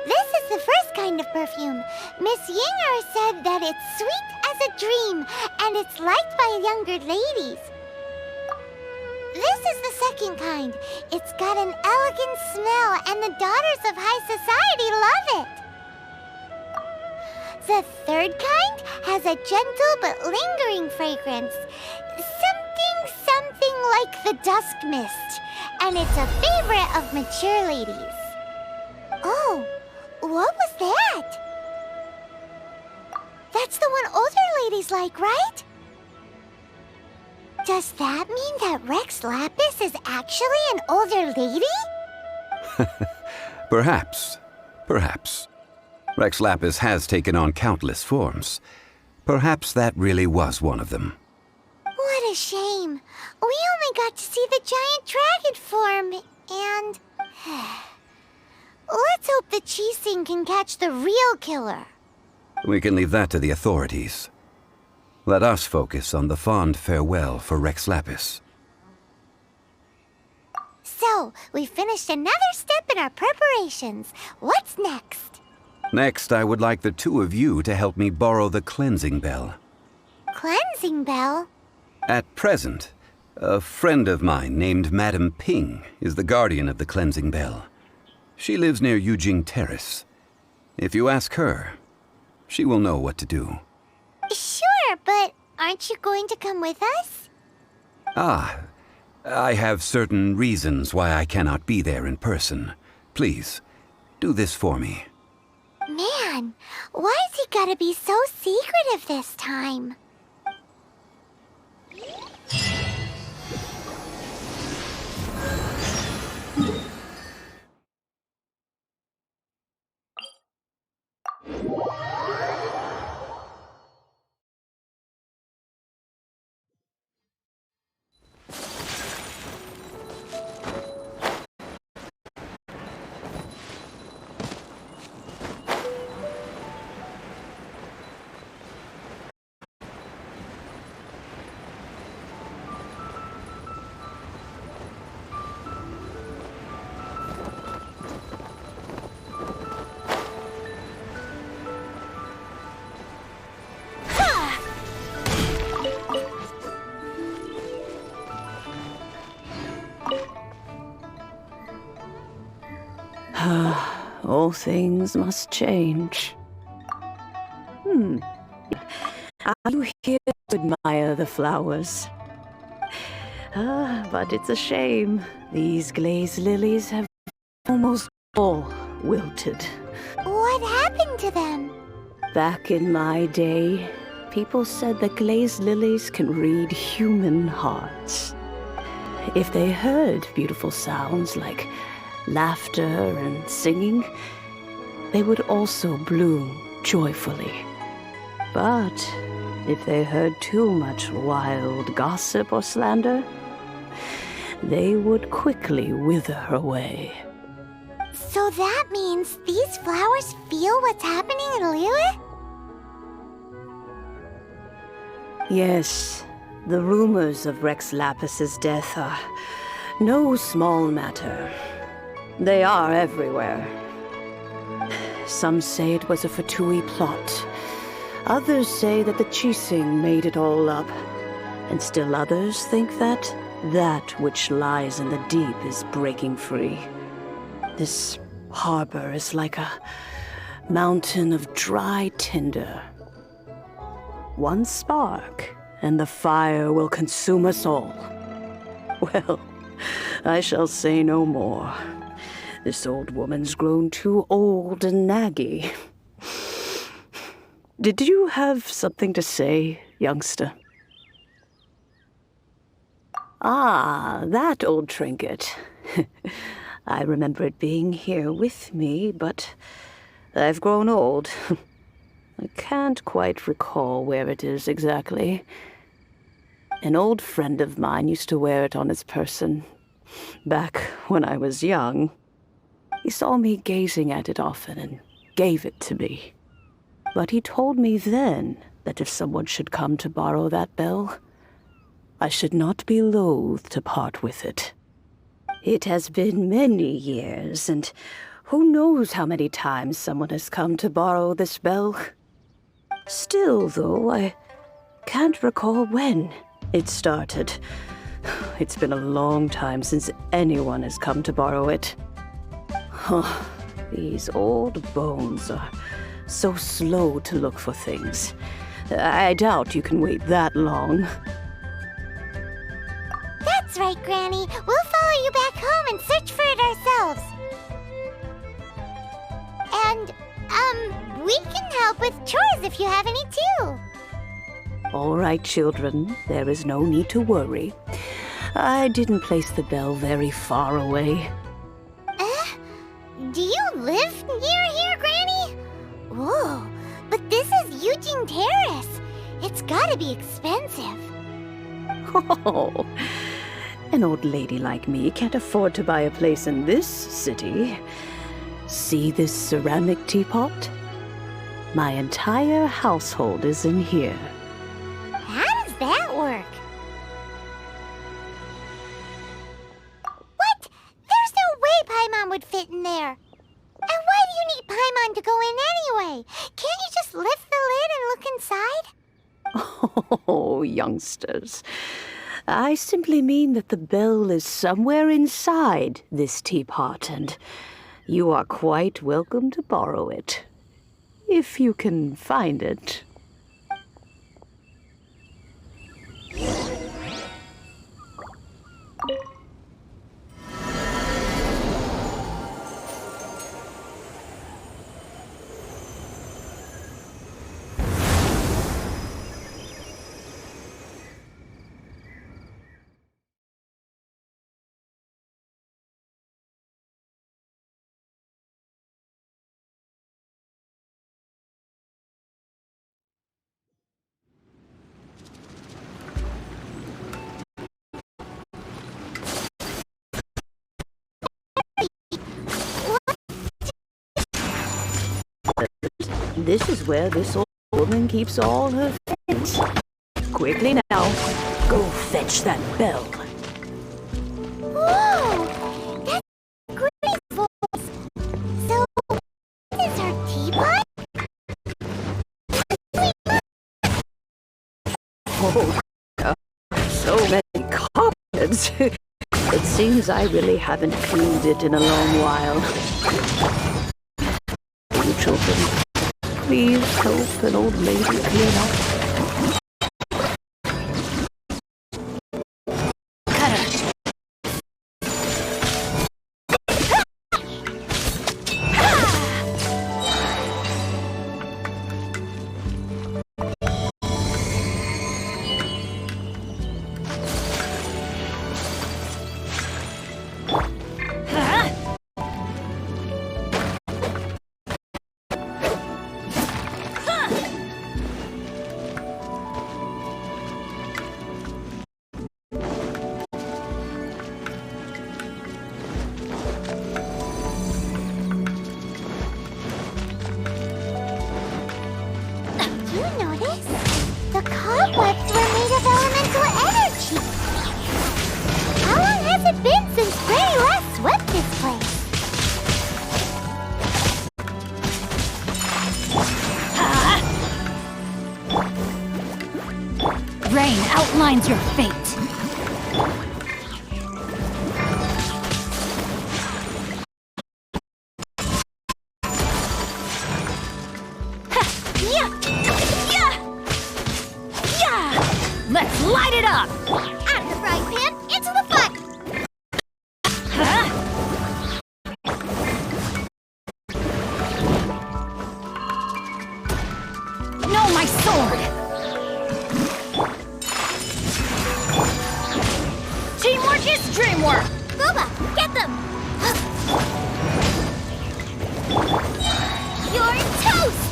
This is the first kind of perfume. Miss Yinger said that it's sweet as a dream, and it's liked by younger ladies. This is the second kind. It's got an elegant smell, and the daughters of high society love it. The third kind has a gentle but lingering fragrance. Something like the dusk mist. And it's a favorite of mature ladies. Oh, what was that? That's the one older ladies like, right? Does that mean that Rex Lapis is actually an older lady? Perhaps. Perhaps. Rex Lapis has taken on countless forms. Perhaps that really was one of them. What a shame. We only got to see the giant dragon form, and... Let's hope the Chising can catch the real killer. We can leave that to the authorities. Let us focus on the fond farewell for Rex Lapis. So, we finished another step in our preparations. What's next? Next, I would like the two of you to help me borrow the cleansing bell. Cleansing bell? At present, a friend of mine named Madame Ping is the guardian of the cleansing bell. She lives near Yujing Terrace. If you ask her, she will know what to do. Sure, but aren't you going to come with us? Ah, I have certain reasons why I cannot be there in person. Please, do this for me. Man, why has he gotta be so secretive this time? All things must change. Are you here to admire the flowers? But it's a shame. These glazed lilies have almost all wilted. What happened to them? Back in my day, people said that glazed lilies can read human hearts. If they heard beautiful sounds like laughter and singing, they would also bloom joyfully. But if they heard too much wild gossip or slander, they would quickly wither away. So that means these flowers feel what's happening in Liyue? Yes, the rumors of Rex Lapis's death are no small matter. They are everywhere. Some say it was a Fatui plot. Others say that the Chising made it all up. And still others think that that which lies in the deep is breaking free. This harbor is like a mountain of dry tinder. One spark, and the fire will consume us all. Well, I shall say no more. This old woman's grown too old and naggy. Did you have something to say, youngster? Ah, that old trinket. I remember it being here with me, but I've grown old. I can't quite recall where it is exactly. An old friend of mine used to wear it on his person, back when I was young. He saw me gazing at it often and gave it to me. But he told me then that if someone should come to borrow that bell, I should not be loath to part with it. It has been many years, and Who knows how many times someone has come to borrow this bell? Still, though, I can't recall when it started. It's been a long time since anyone has come to borrow it. These old bones are so slow to look for things. I doubt you can wait that long. That's right, Granny. We'll follow you back home and search for it ourselves. And, we can help with chores if you have any too. All right, children, there is no need to worry. I didn't place the bell very far away. Do you live near here, Granny? Whoa, but this is Eugene Terrace. It's gotta be expensive. Oh, an old lady like me can't afford to buy a place in this city. See this ceramic teapot? My entire household is in here. How does that work? What? There's no way Paimon would fit in there. And why do you need Paimon to go in anyway? Can't you just lift the lid and look inside? Oh, youngsters. I simply mean that the bell is somewhere inside this teapot, and you are quite welcome to borrow it. If you can find it. This is where this old woman keeps all her things. Quickly now, go fetch that bell. Whoa! That's Granny's voice. So, this is her teapot? Oh, so many carpets. It seems I really haven't cleaned it in a long while. You children, please help an old lady clean up. You notice? The cobwebs were made of elemental energy. How long has it been since Granny last swept this place? Rain outlines your fate. Let's light it up! Out of the frying pan, into the fun! No, my sword! Teamwork is dreamwork! Boba, get them! You're toast!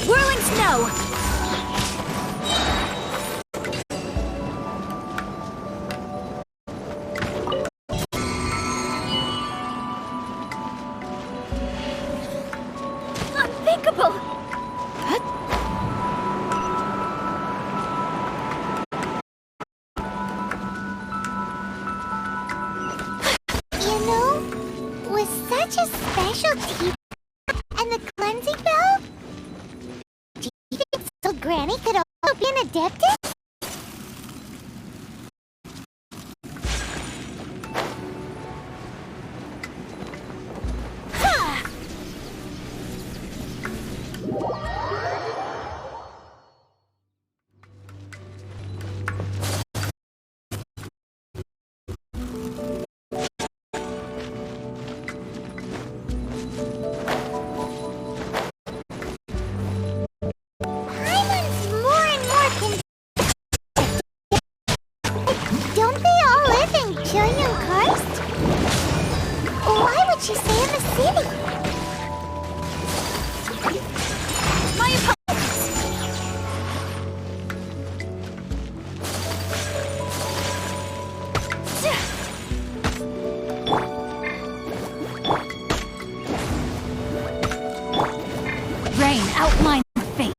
Whirling snow! Unthinkable! You know, with special tea and the cleansing bell? Do you think so Granny could also be an adeptus? Don't they all live in Killian Karst? Why would she stay in the city? My apologies. Rain, outline the fate.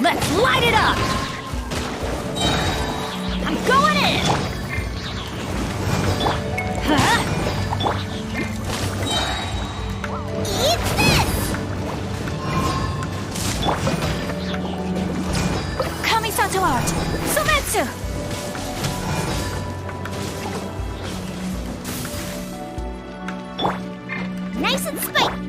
Let's light it up! I'm going in! Eat this! Kamisato art! Sometsu! Nice and spiky!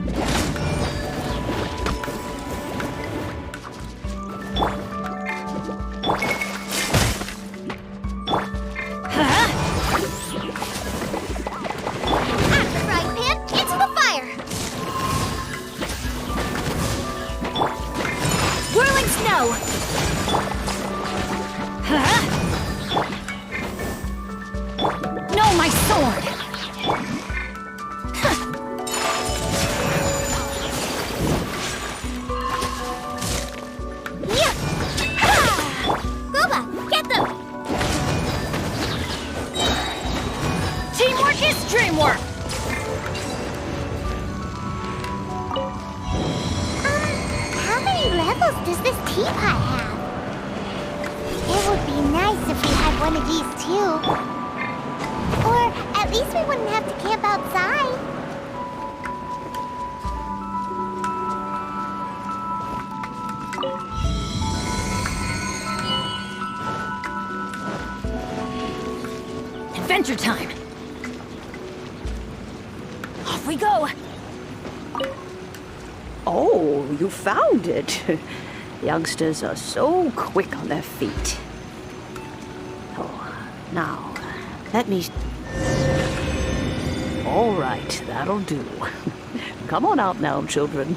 No, my sword! Get them! Teamwork is dreamwork! How many levels does this teapot have? It would be nice if we had one of these too. Or at least we wouldn't have to camp outside. Adventure time! Off we go! Oh, you found it. Youngsters are so quick on their feet. Oh, now, let me... All right, that'll do. Come on out now, children.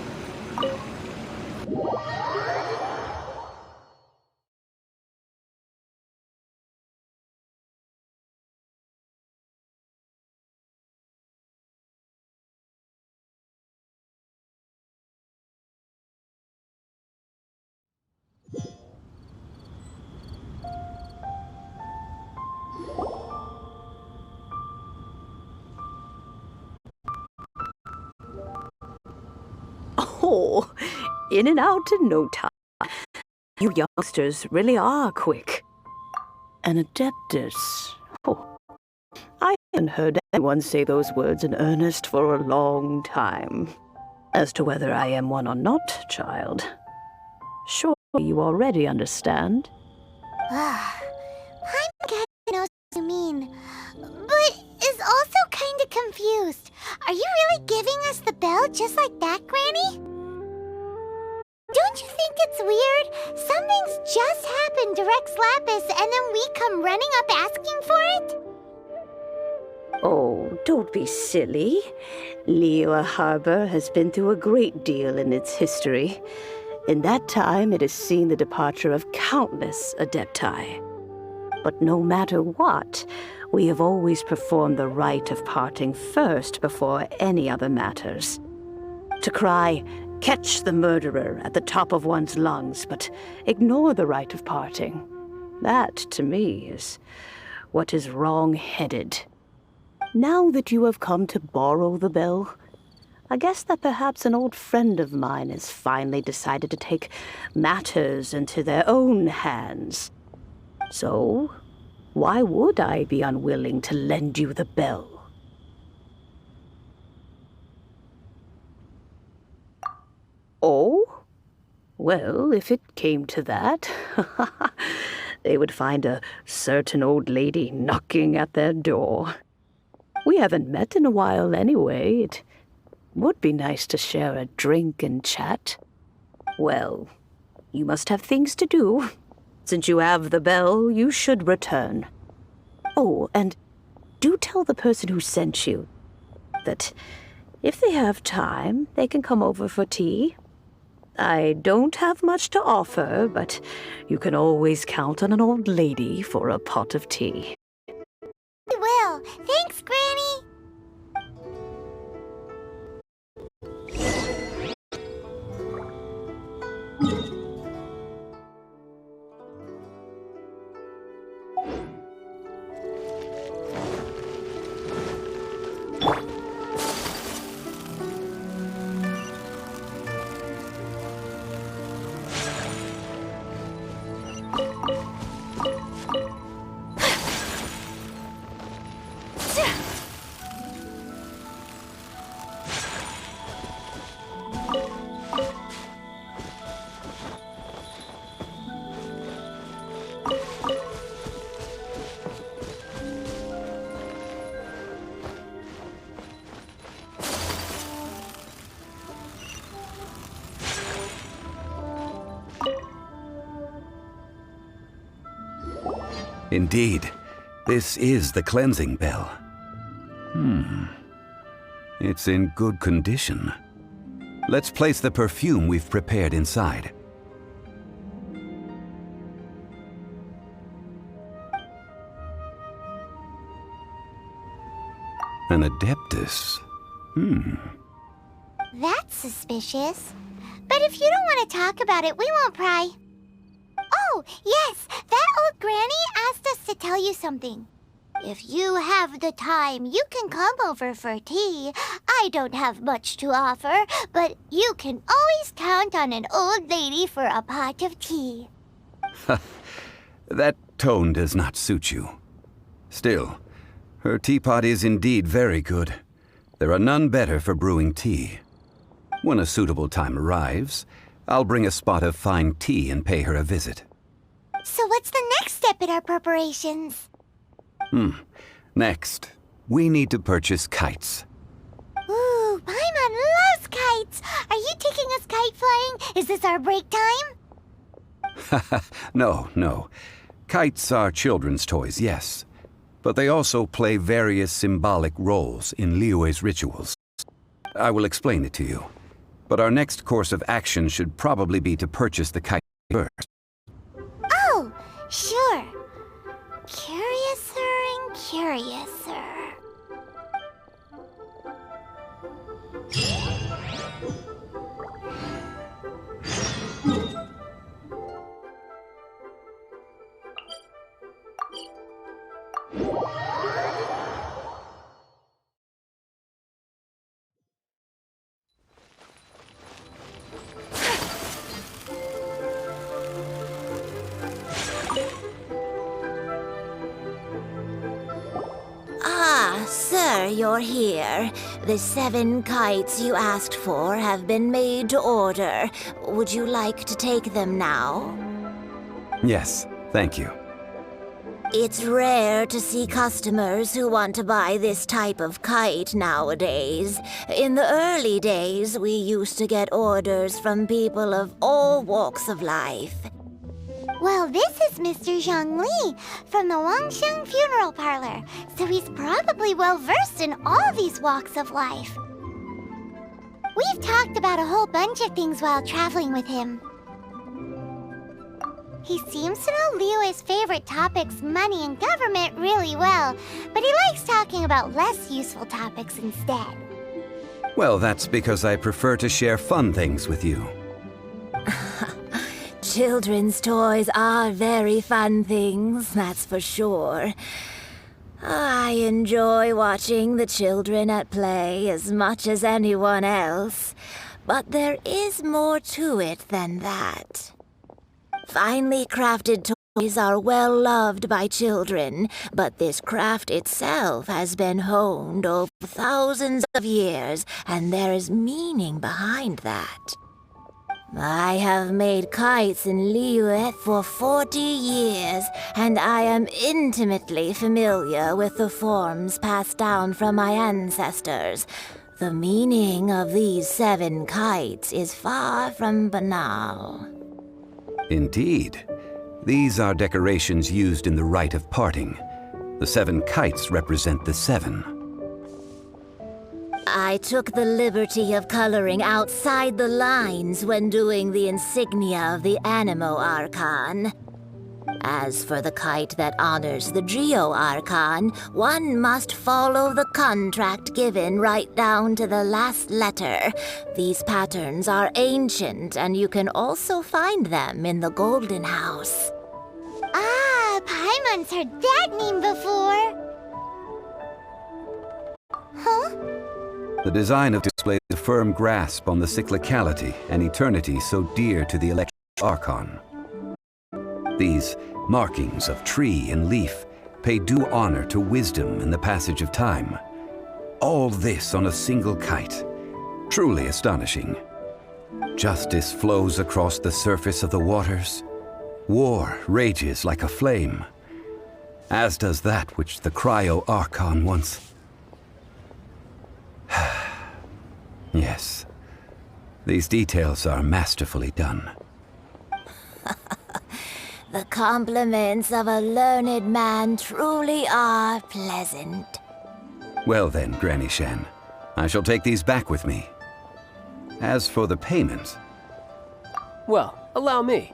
Oh, in and out in no time. You youngsters really are quick. An adeptus. Oh, I haven't heard anyone say those words in earnest for a long time. As to whether I am one or not, child, surely you already understand. I'm getting knows what you mean, but is also kind of confused. Are you really giving us the bell just like that, Granny? Don't you think it's weird? Something's just happened to Rex Lapis and then we come running up asking for it? Oh, don't be silly. Liyue Harbor has been through a great deal in its history. In that time, it has seen the departure of countless adepti. But no matter what, we have always performed the rite of parting first before any other matters. To cry, catch the murderer at the top of one's lungs, but ignore the rite of parting. That, to me, is what is wrong-headed. Now that you have come to borrow the bell, I guess that perhaps an old friend of mine has finally decided to take matters into their own hands. So, why would I be unwilling to lend you the bell? Oh? Well, if it came to that, they would find a certain old lady knocking at their door. We haven't met in a while anyway. It would be nice to share a drink and chat. Well, you must have things to do. Since you have the bell, you should return. Oh, and do tell the person who sent you that if they have time, they can come over for tea. I don't have much to offer, but you can always count on an old lady for a pot of tea. I will. Thanks, Granny. Indeed, this is the cleansing bell. It's in good condition. Let's place the perfume we've prepared inside. An Adeptus. That's suspicious. But if you don't want to talk about it, we won't pry. Oh, yes, that old granny asked us to tell you something. If you have the time, you can come over for tea. I don't have much to offer, but you can always count on an old lady for a pot of tea. That tone does not suit you. Still, her teapot is indeed very good. There are none better for brewing tea. When a suitable time arrives, I'll bring a spot of fine tea and pay her a visit. So what's the next step in our preparations? Next, we need to purchase kites. Ooh, Paimon loves kites! Are you taking us kite flying? Is this our break time? No. Kites are children's toys, yes. But they also play various symbolic roles in Liyue's rituals. I will explain it to you. But our next course of action should probably be to purchase the kite first. Oh, sure. Curiouser and curiouser. Sir, you're here. The 7 kites you asked for have been made to order. Would you like to take them now? Yes, thank you. It's rare to see customers who want to buy this type of kite nowadays. In the early days, we used to get orders from people of all walks of life. Well, this is Mr. Zhongli from the Wangsheng Funeral Parlor, so he's probably well-versed in all these walks of life. We've talked about a whole bunch of things while traveling with him. He seems to know Liyue's favorite topics, money and government, really well, but he likes talking about less useful topics instead. Well, that's because I prefer to share fun things with you. Children's toys are very fun things, that's for sure. I enjoy watching the children at play as much as anyone else, but there is more to it than that. Finely crafted toys are well loved by children, but this craft itself has been honed over thousands of years, and there is meaning behind that. I have made kites in Liyue for 40 years, and I am intimately familiar with the forms passed down from my ancestors. The meaning of these 7 kites is far from banal. Indeed. These are decorations used in the rite of parting. The 7 kites represent the 7. I took the liberty of coloring outside the lines when doing the insignia of the Animo Archon. As for the kite that honors the Geo Archon, one must follow the contract given right down to the last letter. These patterns are ancient, and you can also find them in the Golden House. Ah, Paimon's heard that name before. Huh? The design of displays a firm grasp on the cyclicality and eternity so dear to the Electric Archon. These markings of tree and leaf pay due honor to wisdom and the passage of time. All this on a single kite. Truly astonishing. Justice flows across the surface of the waters. War rages like a flame. As does that which the Cryo Archon once... Yes. These details are masterfully done. The compliments of a learned man truly are pleasant. Well then, Granny Shan, I shall take these back with me. As for the payment... Well, allow me.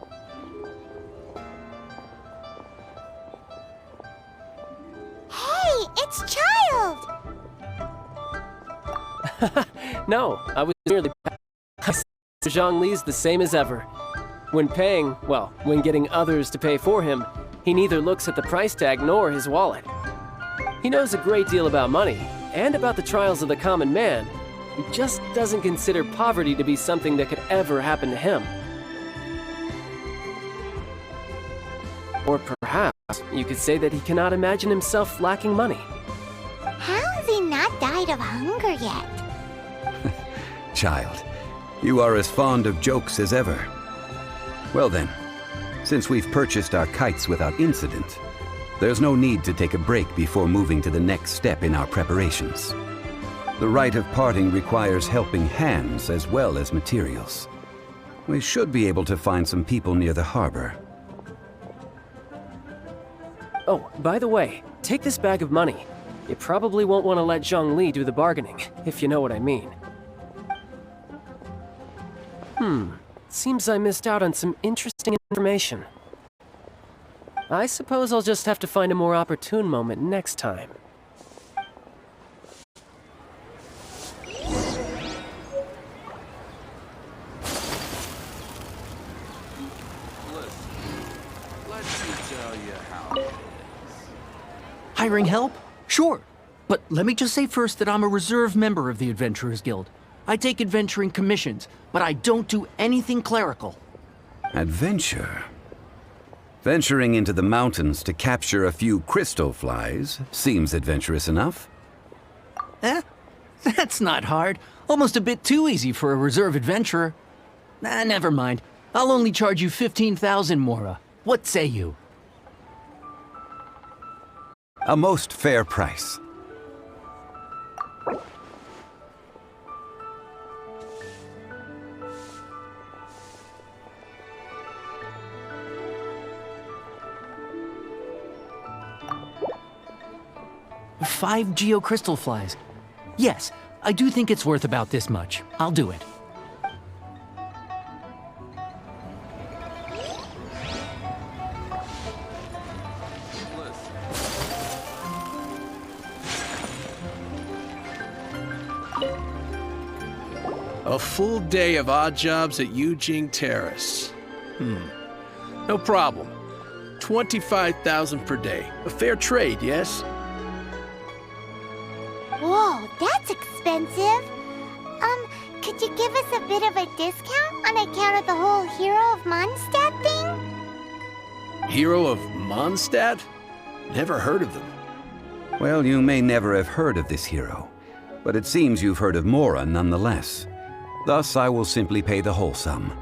Hey, it's Child! No, I was merely... Zhongli's the same as ever. When paying, well, when getting others to pay for him, he neither looks at the price tag nor his wallet. He knows a great deal about money, and about the trials of the common man. He just doesn't consider poverty to be something that could ever happen to him. Or perhaps you could say that he cannot imagine himself lacking money. How has he not died of hunger yet? Child, you are as fond of jokes as ever. Well then, since we've purchased our kites without incident, there's no need to take a break before moving to the next step in our preparations. The rite of parting requires helping hands as well as materials. We should be able to find some people near the harbor. Oh, by the way, take this bag of money. You probably won't want to let Zhongli do the bargaining, if you know what I mean. Seems I missed out on some interesting information. I suppose I'll just have to find a more opportune moment next time. Hiring help? Sure. But let me just say first that I'm a reserve member of the Adventurers Guild. I take adventuring commissions, but I don't do anything clerical. Adventure? Venturing into the mountains to capture a few crystal flies seems adventurous enough. That's not hard. Almost a bit too easy for a reserve adventurer. Never mind. I'll only charge you 15,000 Mora. What say you? A most fair price. Five geocrystal flies. Yes, I do think it's worth about this much. I'll do it. A full day of odd jobs at Eugene Terrace. No problem. 25,000 per day. A fair trade, yes? Whoa, that's expensive. Could you give us a bit of a discount on account of the whole Hero of Mondstadt thing? Hero of Mondstadt? Never heard of them. Well, you may never have heard of this hero, but it seems you've heard of Mora nonetheless. Thus, I will simply pay the whole sum.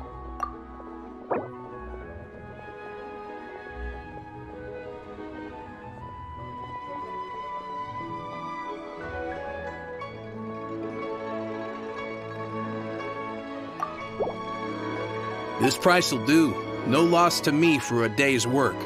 This price will do. No loss to me for a day's work.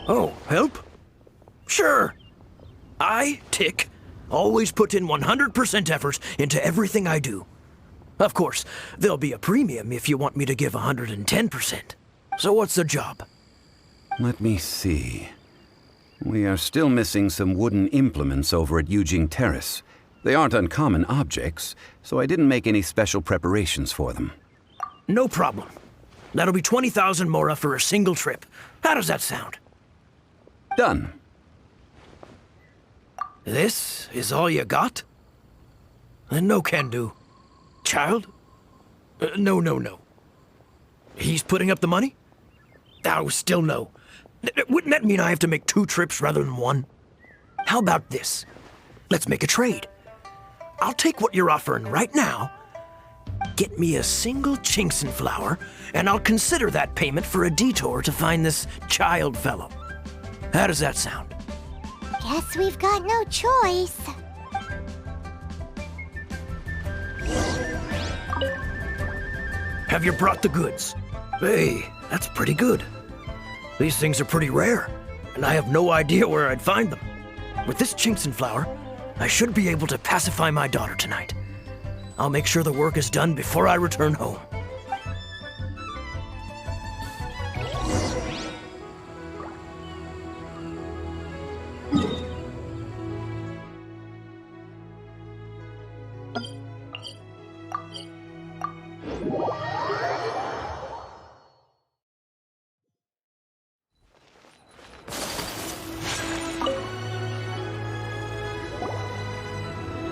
Oh, help? Sure. I, Tick, always put in 100% effort into everything I do. Of course, there'll be a premium if you want me to give 110%. So what's the job? Let me see. We are still missing some wooden implements over at Eugene Terrace. They aren't uncommon objects, so I didn't make any special preparations for them. No problem. That'll be 20,000 Mora for a single trip. How does that sound? Done. This is all you got? Then no can do. Child? No. He's putting up the money? Oh, still no. Wouldn't that mean I have to make 2 trips rather than 1? How about this? Let's make a trade. I'll take what you're offering right now. Get me a single Chinkson flower, and I'll consider that payment for a detour to find this child fellow. How does that sound? Guess we've got no choice. Have you brought the goods? Hey, that's pretty good. These things are pretty rare, and I have no idea where I'd find them. With this Chinkson flower, I should be able to pacify my daughter tonight. I'll make sure the work is done before I return home.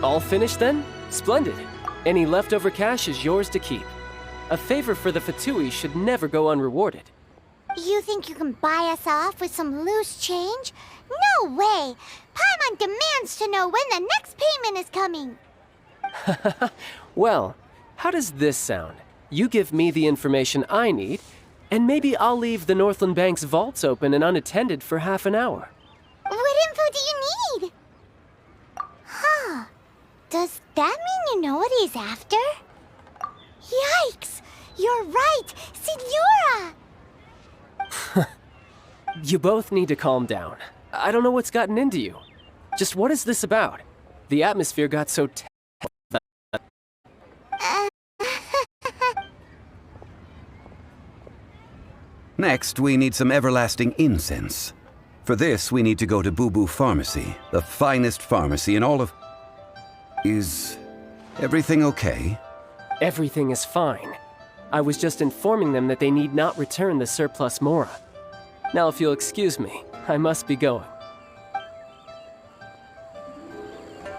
All finished then? Splendid. Any leftover cash is yours to keep. A favor for the Fatui should never go unrewarded. You think you can buy us off with some loose change? No way! Paimon demands to know when the next payment is coming. Well, how does this sound? You give me the information I need, and maybe I'll leave the Northland Bank's vaults open and unattended for half an hour. What info do you need? Huh. Does that mean you know what he's after? Yikes! You're right! Signora! You both need to calm down. I don't know what's gotten into you. Just what is this about? The atmosphere got so tense. Next, we need some everlasting incense. For this, we need to go to Boo Boo Pharmacy, the finest pharmacy in all of... Is everything okay? Everything is fine. I was just informing them that they need not return the surplus Mora. Now, if you'll excuse me, I must be going.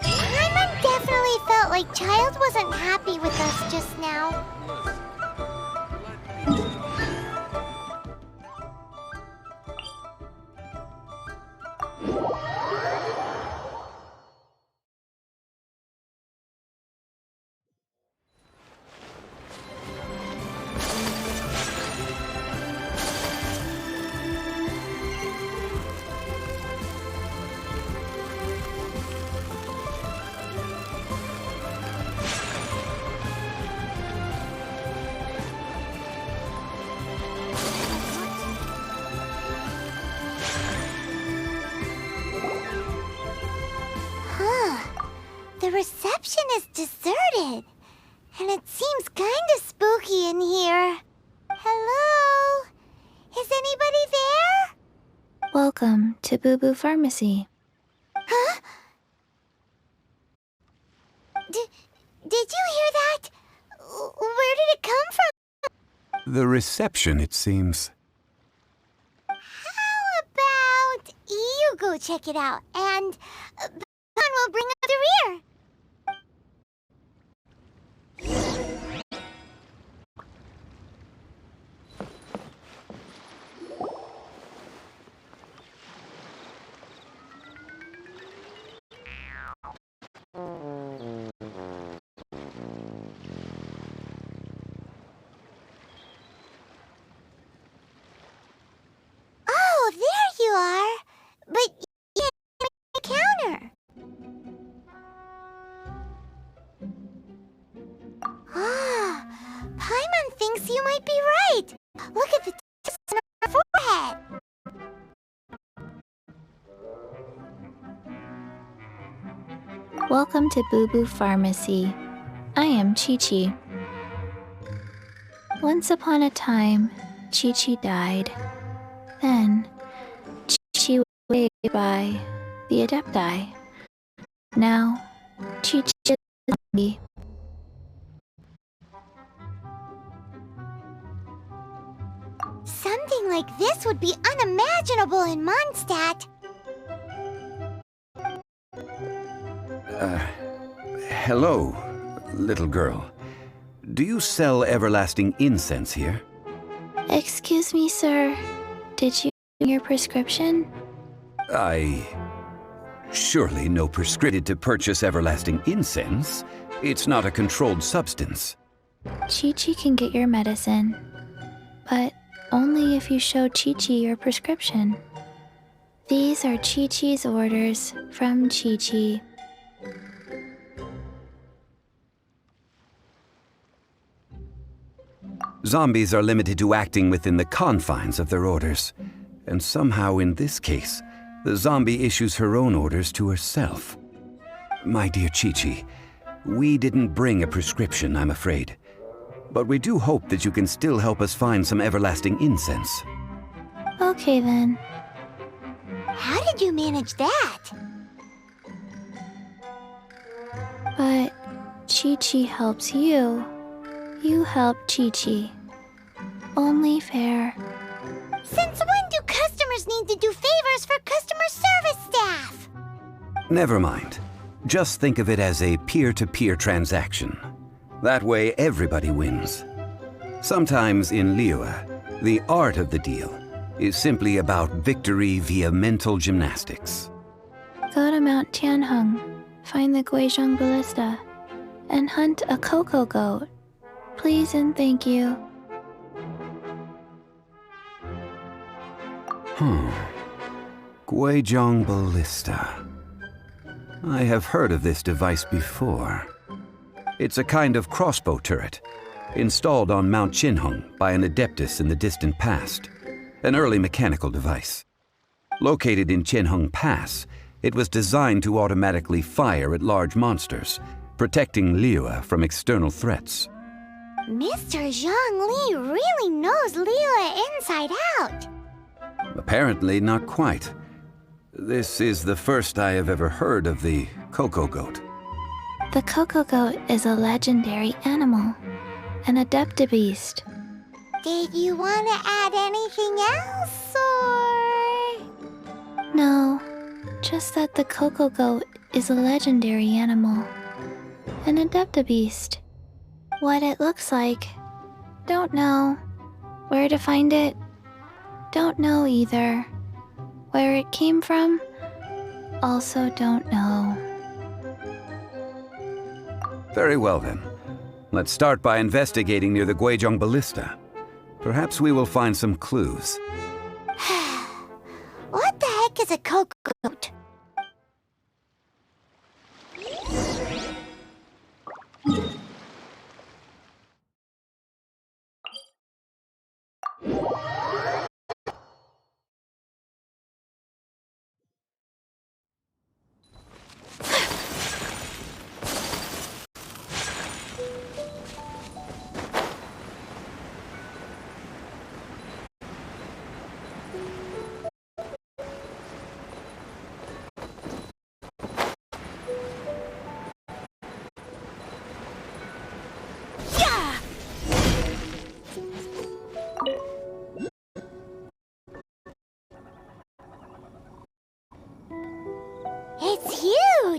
Paimon definitely felt like Child wasn't happy with us just now. The reception is deserted. And it seems kinda spooky in here. Hello? Is anybody there? Welcome to Boo Boo Pharmacy. Huh? Did you hear that? Where did it come from? The reception, it seems. How about you go check it out, and Pon will bring up the rear. Oh, there you are. But you can't make the counter. Ah, Paimon thinks you might be right. Look at the text on her forehead. Welcome to Boo Boo Pharmacy. I am Chi-Chi. Once upon a time, Chi-Chi died. Then, Chi-Chi was saved by the Adepti. Now, Chi-Chi is a zombie. Something like this would be unimaginable in Mondstadt. Hello, little girl. Do you sell everlasting incense here? Excuse me, sir. Did you get your prescription? Surely no prescripted to purchase everlasting incense. It's not a controlled substance. Chi-Chi can get your medicine, but only if you show Chi-Chi your prescription. These are Chi-Chi's orders from Chi-Chi. Zombies are limited to acting within the confines of their orders. And somehow in this case, the zombie issues her own orders to herself. My dear Chi-Chi, we didn't bring a prescription, I'm afraid. But we do hope that you can still help us find some everlasting incense. Okay then. How did you manage that? But Chi-Chi helps you. You help Chi-Chi. Only fair. Since when do customers need to do favors for customer service staff? Never mind. Just think of it as a peer-to-peer transaction. That way everybody wins. Sometimes in Liyue, the art of the deal is simply about victory via mental gymnastics. Go to Mount Tianheng, find the Guizhong Ballista, and hunt a cocoa goat. Please and thank you. Guizhong Ballista. I have heard of this device before. It's a kind of crossbow turret, installed on Mount Qinheng by an adeptus in the distant past. An early mechanical device. Located in Qianheng Pass, it was designed to automatically fire at large monsters, protecting Liyue from external threats. Mr. Zhang Li really knows Liyue inside out. Apparently not quite. This is the first I have ever heard of the cocoa goat. The cocoa goat is a legendary animal, an adeptabeast. Did you want to add anything else, or...? No, just that the cocoa goat is a legendary animal, an adeptabeast. What it looks like, don't know. Where to find it, don't know either. Where it came from, also don't know. Very well then. Let's start by investigating near the Guizhong Ballista. Perhaps we will find some clues. What the heck is a cocoa goat?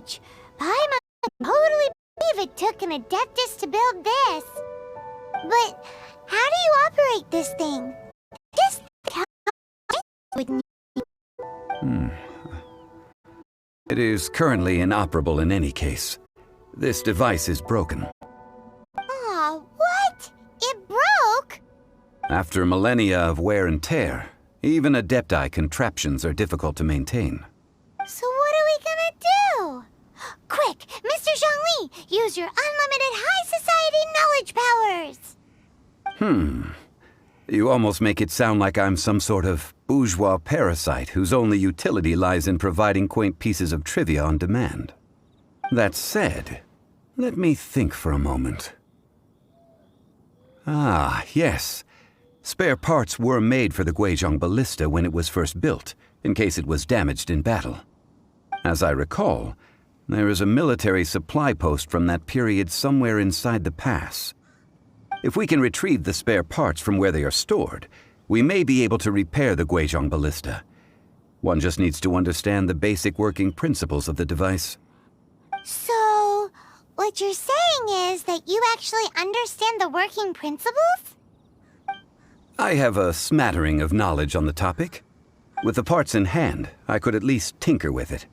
huge. I must totally believe it took an Adeptus to build this. But how do you operate this thing? Just how would need. It is currently inoperable in any case. This device is broken. Aw, what? It broke? After millennia of wear and tear, even Adepti contraptions are difficult to maintain. So what are we gonna do? Quick, Mr. Zhongli, use your unlimited high society knowledge powers! You almost make it sound like I'm some sort of bourgeois parasite whose only utility lies in providing quaint pieces of trivia on demand. That said, let me think for a moment. Ah, yes. Spare parts were made for the Guizhong ballista when it was first built, in case it was damaged in battle. As I recall, there is a military supply post from that period somewhere inside the pass. If we can retrieve the spare parts from where they are stored, we may be able to repair the Guizhong ballista. One just needs to understand the basic working principles of the device. So, what you're saying is that you actually understand the working principles? I have a smattering of knowledge on the topic. With the parts in hand, I could at least tinker with it.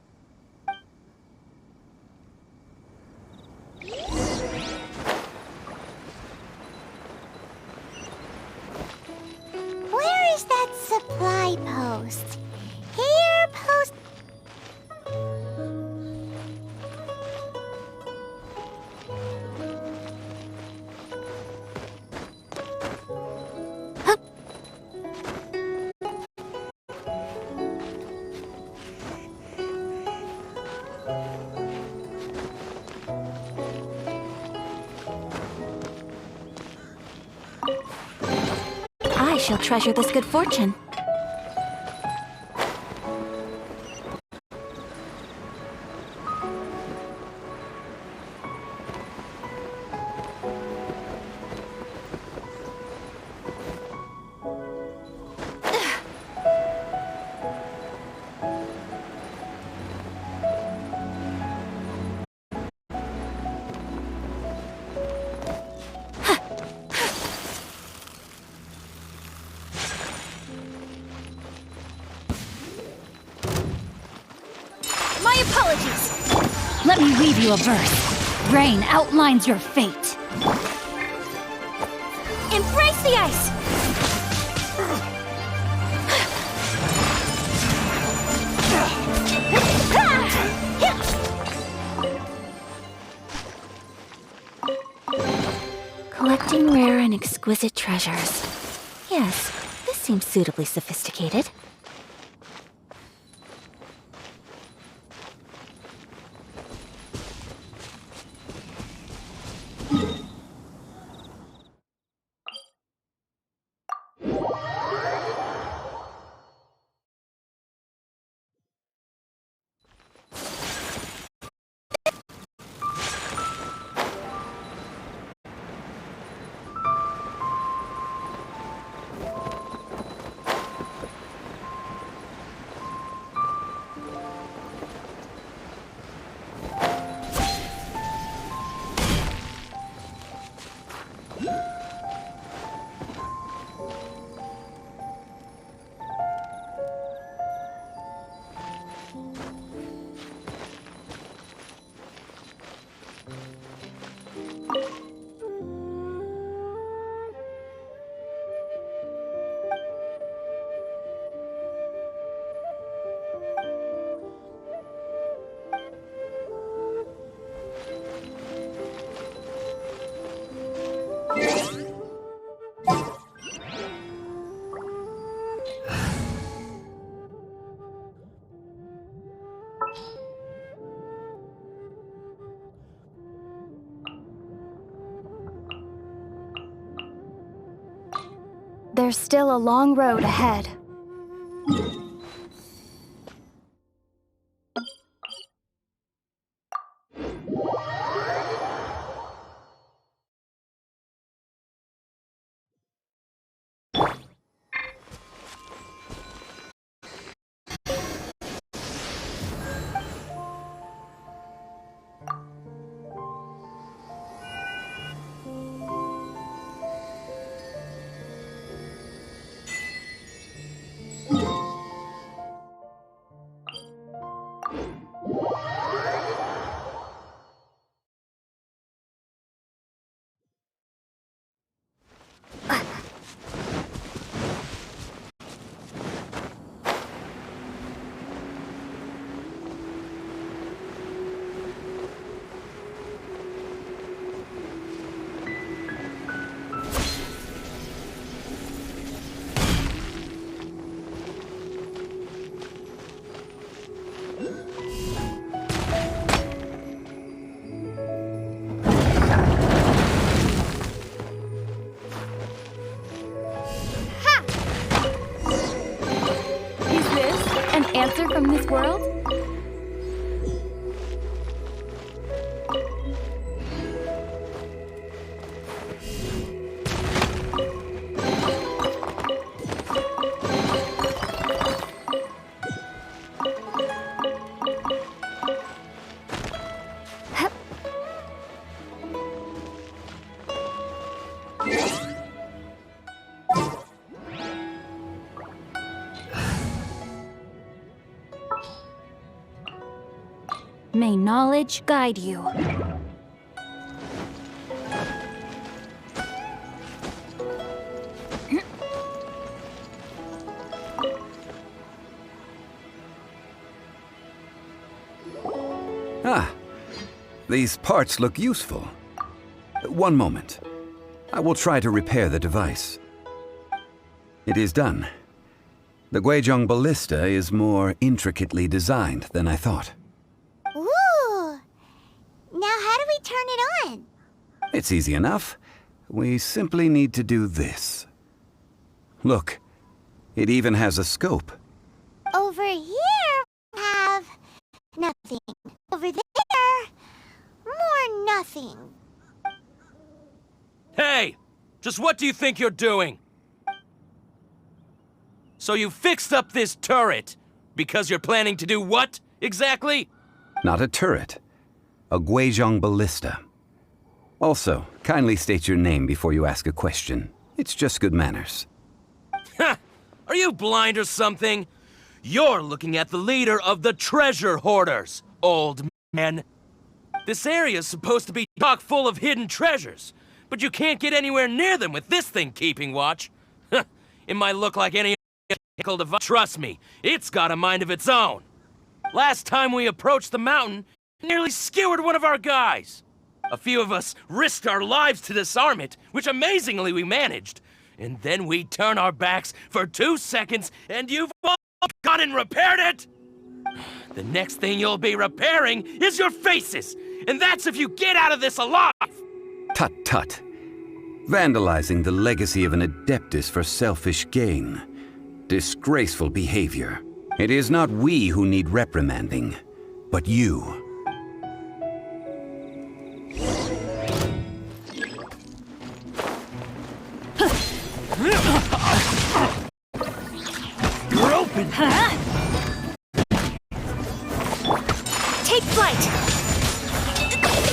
Where is that supply post? Here, post... I shall treasure this good fortune. My apologies! Let me read you a verse. Rain outlines your fate. Embrace the ice! Collecting rare and exquisite treasures. Yes, this seems suitably sophisticated. There's still a long road ahead. May knowledge guide you. Ah, these parts look useful. One moment. I will try to repair the device. It is done. The Guizhong ballista is more intricately designed than I thought. Ooh! Now how do we turn it on? It's easy enough. We simply need to do this. Look, it even has a scope. Over here, we have nothing. Over there, more nothing. Hey! Just what do you think you're doing? So you fixed up this turret because you're planning to do what, exactly? Not a turret. A Guizhong ballista. Also, kindly state your name before you ask a question. It's just good manners. Ha! Are you blind or something? You're looking at the leader of the treasure hoarders, old man. This area's supposed to be chock full of hidden treasures, but you can't get anywhere near them with this thing keeping watch. It might look like any other device. Trust me, it's got a mind of its own. Last time we approached the mountain, it nearly skewered one of our guys. A few of us risked our lives to disarm it, which amazingly we managed. And then we turn our backs for 2 seconds, and you've all gone and repaired it! The next thing you'll be repairing is your faces! And that's if you get out of this alive! Tut tut. Vandalizing the legacy of an Adeptus for selfish gain. Disgraceful behavior. It is not we who need reprimanding, but you. You're open! Take flight!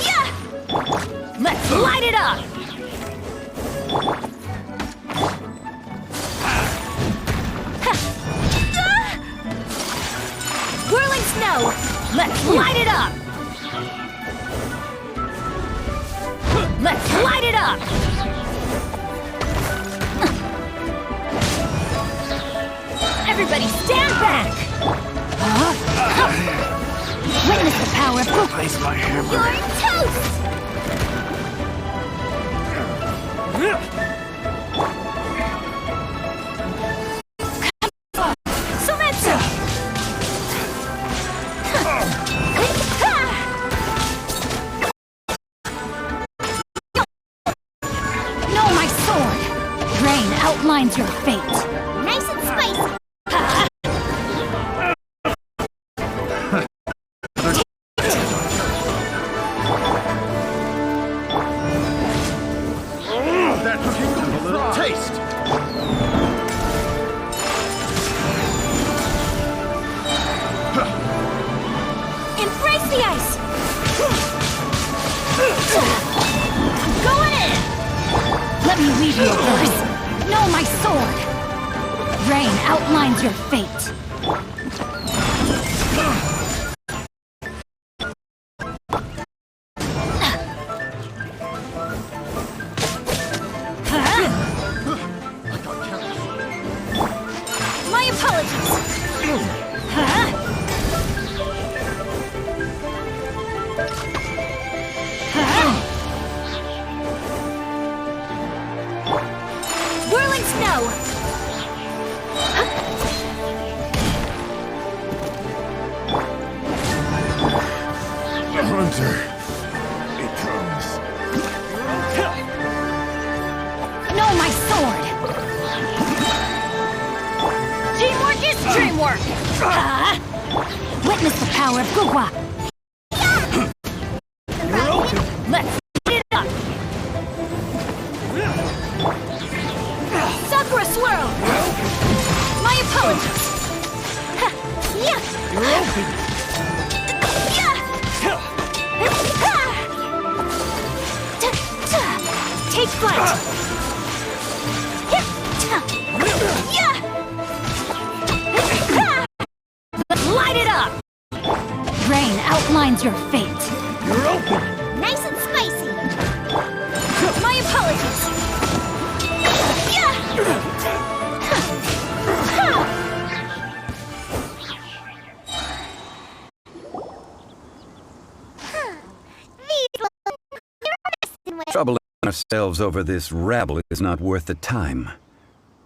Yeah! Let's light it up! Whirling snow! Let's light it up! Let's light it up! Everybody stand back! Witness the power of... Place my hammer. You're toast! Sumetsu! No, my sword! Rain outlines your fate. Nice and spicy. That cookie got a little taste. Embrace the ice! I'm going in! Let me weave you a verse. Know my sword! Rain outlines your fate. My apologies! Whirling snow! The hunter. It comes. Know my sword! Teamwork is dreamwork! Witness the power of Gugwa! You're open! Let's light it up! Sakura swirl! My apologies! Yeah! You're open! Take flight! Let's light it up! Rain outlines your fate. You're open! Nice and spicy. My apologies. Troubling ourselves over this rabble is not worth the time.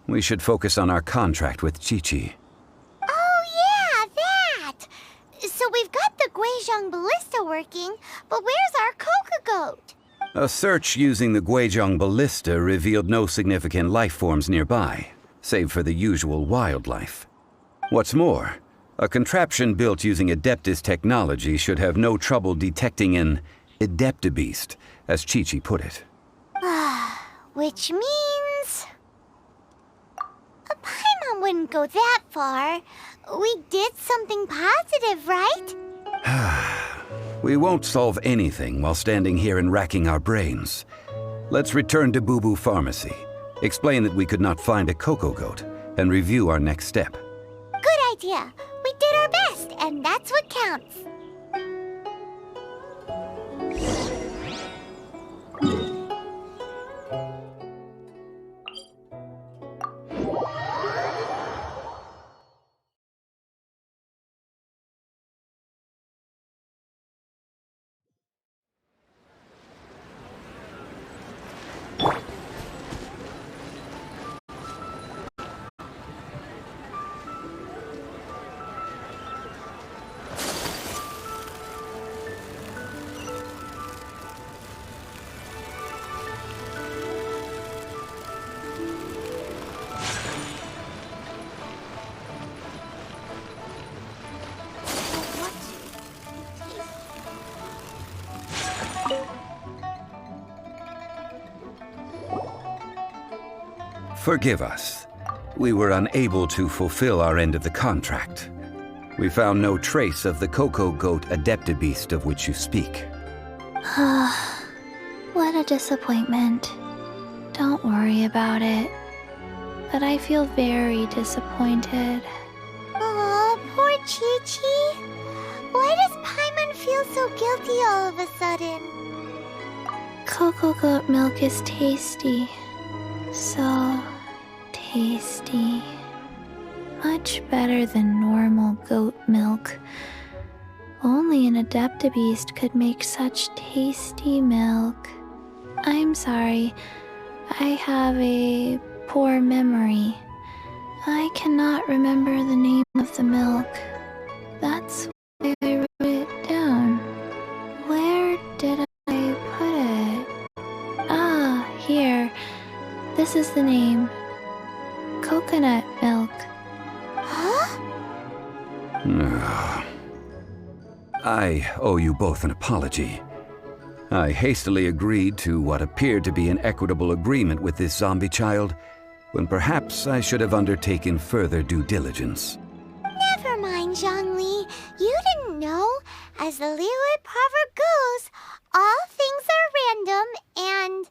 We should focus on our contract with Chi-Chi. Oh yeah, that! So we've got the Guizhong Ballista working, but where's our Coca Goat? A search using the Guizhong Ballista revealed no significant life forms nearby, save for the usual wildlife. What's more, a contraption built using Adeptus technology should have no trouble detecting an Adeptabeast, as Chi-Chi put it. Which means... Paimon wouldn't go that far. We did something positive, right? We won't solve anything while standing here and racking our brains. Let's return to Boo Boo Pharmacy, explain that we could not find a Coco Goat, and review our next step. Good idea. We did our best, and that's what counts. Forgive us. We were unable to fulfill our end of the contract. We found no trace of the Coco Goat Adeptabeast of which you speak. What a disappointment. Don't worry about it. But I feel very disappointed. Aw, poor Chi-Chi. Why does Paimon feel so guilty all of a sudden? Cocoa goat milk is tasty. So tasty. Much better than normal goat milk. Only an Adeptabeast could make such tasty milk. I'm sorry. I have a poor memory. I cannot remember the name of the milk. That's why I wrote it down. Where did I put it? Ah, here. This is the name. Coconut milk. Huh? I owe you both an apology. I hastily agreed to what appeared to be an equitable agreement with this zombie child, when perhaps I should have undertaken further due diligence. Never mind, Zhongli. You didn't know. As the Liyue proverb goes, all things are random and...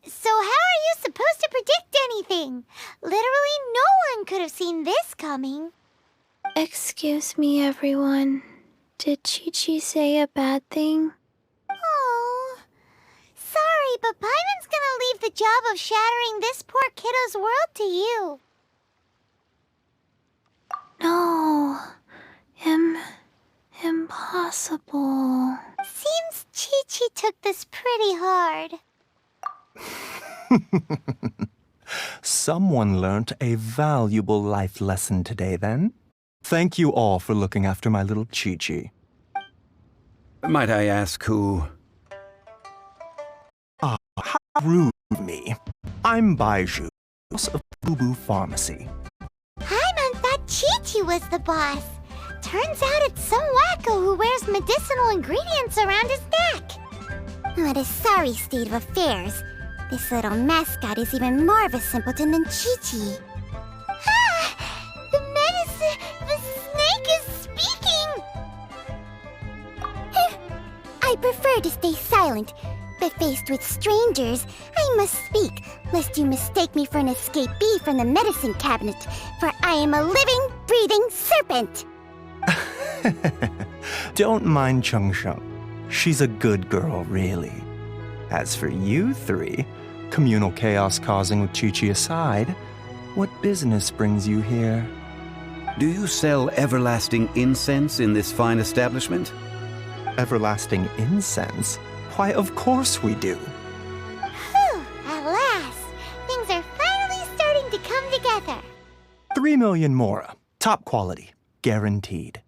So how are you supposed to predict anything? Literally no one could have seen this coming. Excuse me, everyone. Did Chi-Chi say a bad thing? Oh, sorry, but Paimon's gonna leave the job of shattering this poor kiddo's world to you. No. Impossible. Seems Chi-Chi took this pretty hard. Someone learnt a valuable life lesson today, then. Thank you all for looking after my little Chi-Chi. Might I ask who... How rude of me. I'm Baiju, boss of Boo Boo Pharmacy. Paimon thought Chi-Chi was the boss. Turns out it's some wacko who wears medicinal ingredients around his neck. What a sorry state of affairs. This little mascot is even more of a simpleton than Chi-Chi. Ah! The snake is speaking! I prefer to stay silent, but faced with strangers, I must speak, lest you mistake me for an escapee from the medicine cabinet, for I am a living, breathing serpent! Don't mind Chung Sheng. She's a good girl, really. As for you three, communal chaos causing with Chi-Chi aside, what business brings you here? Do you sell everlasting incense in this fine establishment? Everlasting incense? Why, of course we do. Whew, at last. Things are finally starting to come together. 3 million mora. Top quality. Guaranteed.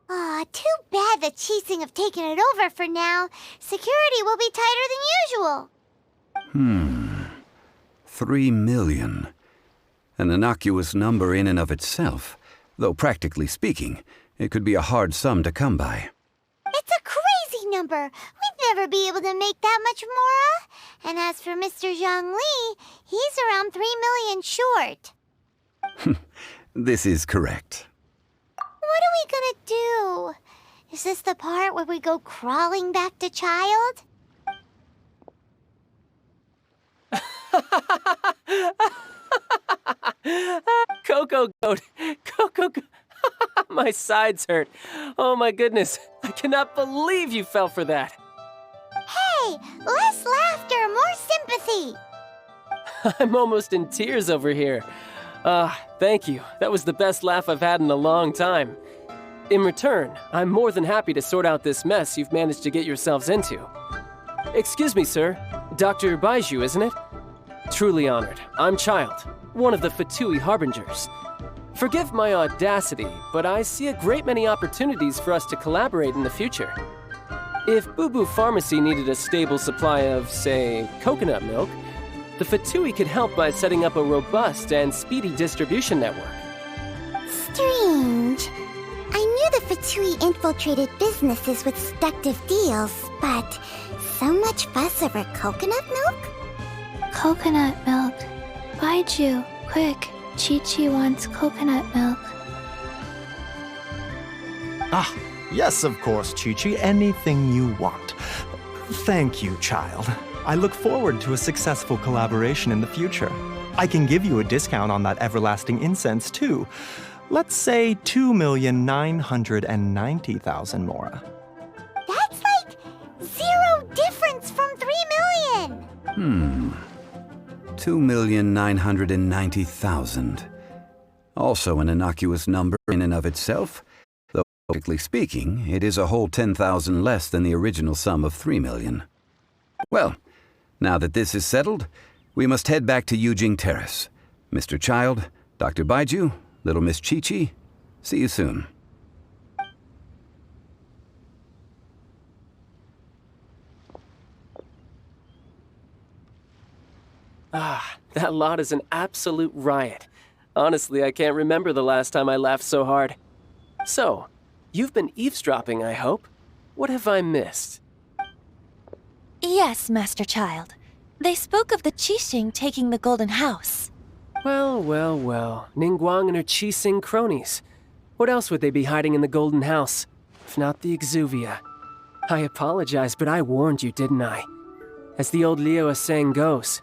Aw, too bad the Chising have taken it over for now. Security will be tighter than usual. 3 million. An innocuous number in and of itself, though practically speaking, it could be a hard sum to come by. It's a crazy number. We'd never be able to make that much mora. And as for Mr. Zhongli, he's around 3 million short. This is correct. What are we gonna do? Is this the part where we go crawling back to Child? Coco Goat! Coco Goat! My sides hurt. Oh my goodness. I cannot believe you fell for that. Hey, less laughter, more sympathy. I'm almost in tears over here. Thank you. That was the best laugh I've had in a long time. In return, I'm more than happy to sort out this mess you've managed to get yourselves into. Excuse me, sir. Dr. Baiju, isn't it? Truly honored. I'm Child, one of the Fatui Harbingers. Forgive my audacity, but I see a great many opportunities for us to collaborate in the future. If Boo Boo Pharmacy needed a stable supply of, say, coconut milk, the Fatui could help by setting up a robust and speedy distribution network. Strange. I knew the Fatui infiltrated businesses with seductive deals, but so much fuss over coconut milk? Coconut milk. Baiju, quick. Chi-Chi wants coconut milk. Ah, yes, of course, Chi-Chi. Anything you want. Thank you, Child. I look forward to a successful collaboration in the future. I can give you a discount on that everlasting incense, too. Let's say 2,990,000 mora. That's like 0 difference from 3 million. 2,990,000. Also an innocuous number in and of itself, though practically speaking, it is a whole 10,000 less than the original sum of 3 million. Well, now that this is settled, we must head back to Yujing Terrace. Mr. Child, Dr. Baiju, Little Miss Chi-Chi, see you soon. That lot is an absolute riot. Honestly, I can't remember the last time I laughed so hard. So, you've been eavesdropping, I hope? What have I missed? Yes, Master Child. They spoke of the Qixing taking the Golden House. Well, well, well. Ningguang and her Qixing cronies. What else would they be hiding in the Golden House, if not the Exuvia? I apologize, but I warned you, didn't I? As the old Liu saying goes,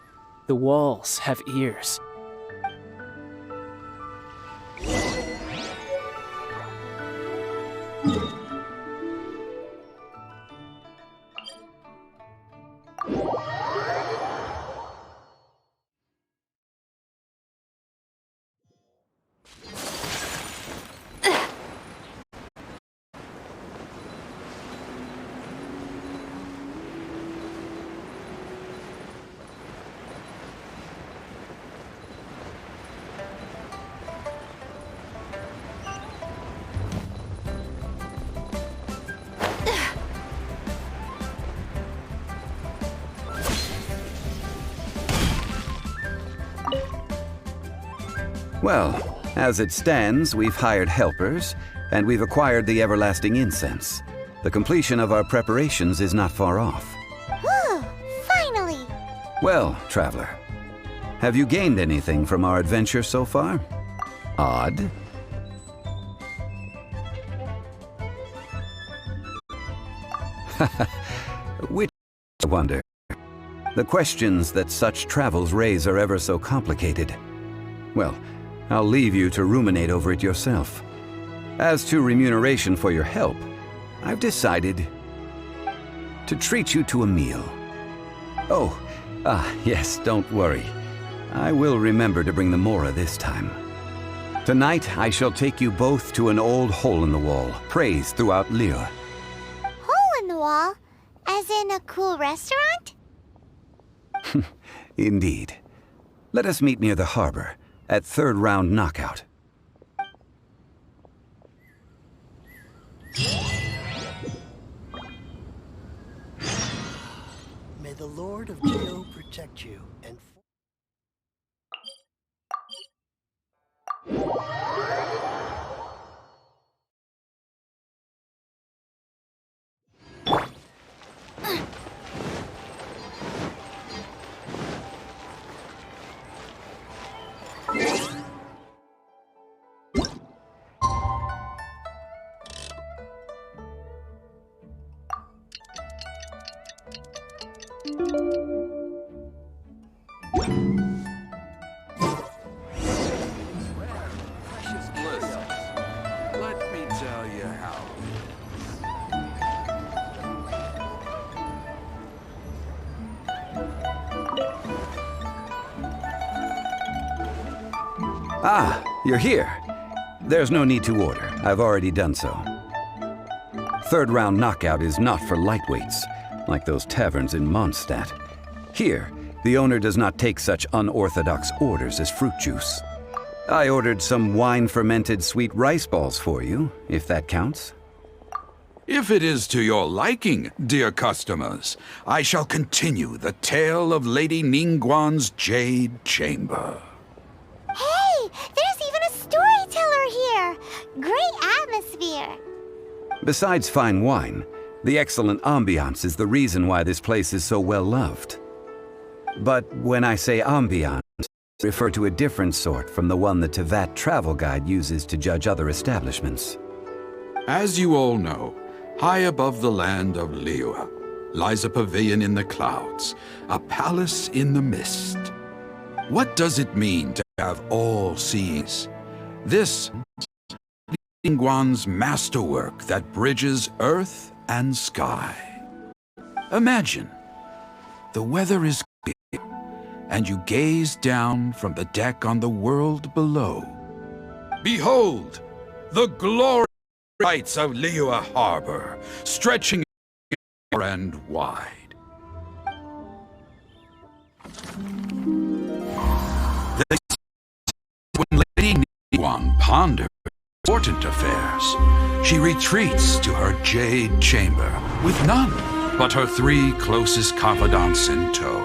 the walls have ears. Well, as it stands, we've hired helpers, and we've acquired the everlasting incense. The completion of our preparations is not far off. Whew, finally! Well, traveler, have you gained anything from our adventure so far? Odd? Which, I wonder. The questions that such travels raise are ever so complicated. Well, I'll leave you to ruminate over it yourself. As to remuneration for your help, I've decided to treat you to a meal. Oh, yes, don't worry. I will remember to bring the Mora this time. Tonight, I shall take you both to an old hole-in-the-wall, praised throughout Liyue. Hole in the wall? As in a cool restaurant? Indeed. Let us meet near the harbor, at third round knockout. May the Lord of Geo protect you and... Let me tell you how. Ah, you're here. There's no need to order. I've already done so. Third round knockout is not for lightweights, like those taverns in Mondstadt. Here, the owner does not take such unorthodox orders as fruit juice. I ordered some wine-fermented sweet rice balls for you, if that counts. If it is to your liking, dear customers, I shall continue the tale of Lady Ningguang's Jade Chamber. Hey, there's even a storyteller here! Great atmosphere! Besides fine wine, the excellent ambiance is the reason why this place is so well loved. But when I say ambiance, I refer to a different sort from the one the Tevat travel guide uses to judge other establishments. As you all know, high above the land of Liyue lies a pavilion in the clouds, a palace in the mist. What does it mean to have all seeings? This is Ningguang's masterwork that bridges earth and sky. Imagine, the weather is clear, and you gaze down from the deck on the world below. Behold, the glorious heights of Liyue Harbor, stretching far and wide. When Lady Ningguang ponders important affairs, she retreats to her jade chamber with none but her three closest confidants in tow.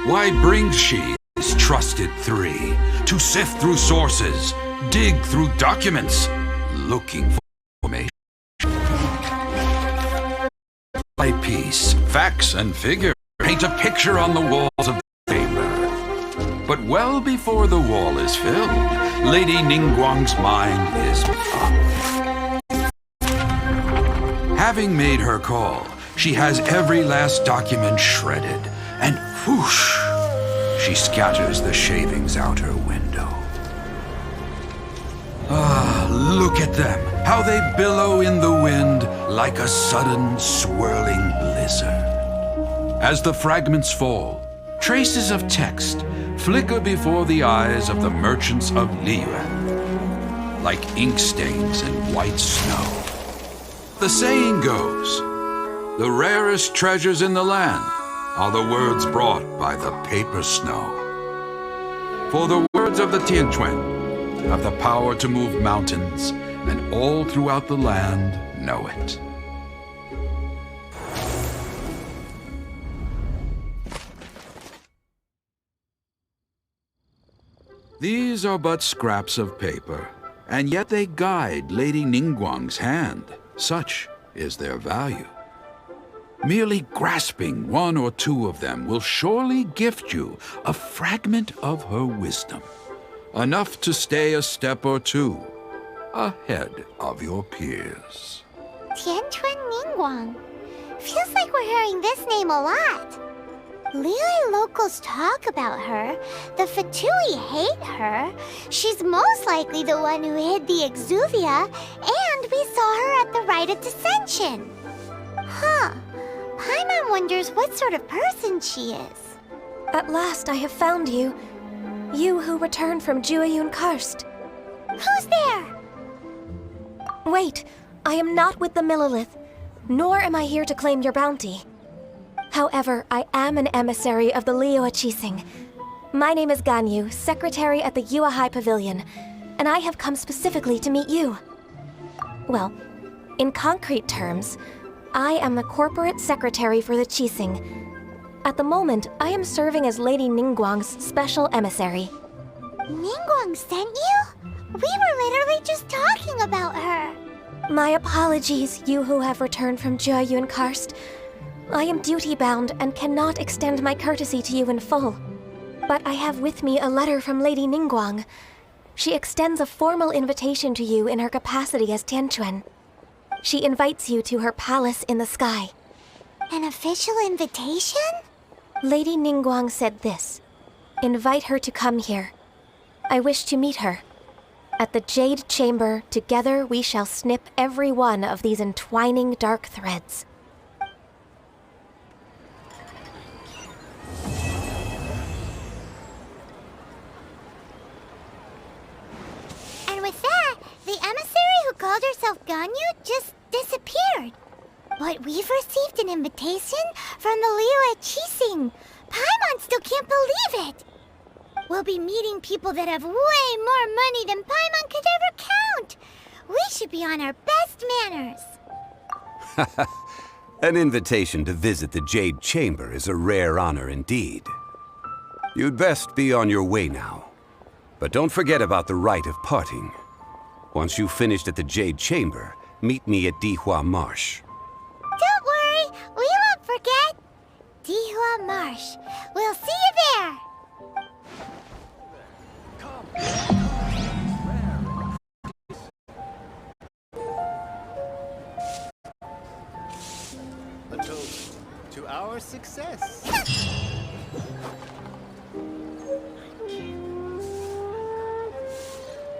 Why brings she these trusted three to sift through sources, dig through documents, looking for information? By piece, facts and figures paint a picture on the walls of the chamber. But well before the wall is filled, Lady Ningguang's mind is up. Having made her call, she has every last document shredded, and whoosh, she scatters the shavings out her window. Ah, look at them, how they billow in the wind like a sudden swirling blizzard. As the fragments fall, traces of text flicker before the eyes of the merchants of Liyue, like ink stains in white snow. The saying goes, the rarest treasures in the land are the words brought by the paper snow. For the words of the Tianquan have the power to move mountains, and all throughout the land know it. These are but scraps of paper, and yet they guide Lady Ningguang's hand. Such is their value. Merely grasping one or two of them will surely gift you a fragment of her wisdom, enough to stay a step or two ahead of your peers. Tianquan Ningguang. Feels like we're hearing this name a lot. Liyue locals talk about her. The Fatui hate her. She's most likely the one who hid the Exuvia, and we saw her at invited to Genshin. Huh. Paimon wonders what sort of person she is. At last I have found you. You who returned from Jueyun Karst. Who's there? Wait, I am not with the Millilith, nor am I here to claim your bounty. However, I am an emissary of the Liyue Qixing. My name is Ganyu, secretary at the Yue High Pavilion, and I have come specifically to meet you. Well, in concrete terms, I am the corporate secretary for the Qixing. At the moment, I am serving as Lady Ningguang's special emissary. Ningguang sent you? We were literally just talking about her. My apologies, you who have returned from Jueyun Karst. I am duty-bound and cannot extend my courtesy to you in full. But I have with me a letter from Lady Ningguang. She extends a formal invitation to you in her capacity as Tianquan. She invites you to her palace in the sky. An official invitation? Lady Ningguang said this. Invite her to come here. I wish to meet her. At the Jade Chamber, together we shall snip every one of these entwining dark threads. And with that, the emissary who called herself Ganyu just disappeared. But we've received an invitation from the Liyue Qixing. Paimon still can't believe it. We'll be meeting people that have way more money than Paimon could ever count. We should be on our best manners. An invitation to visit the Jade Chamber is a rare honor indeed. You'd best be on your way now. But don't forget about the rite of parting. Once you've finished at the Jade Chamber, meet me at Dihua Marsh. Don't worry, we won't forget. Dihua Marsh. We'll see you there. A toast to our success.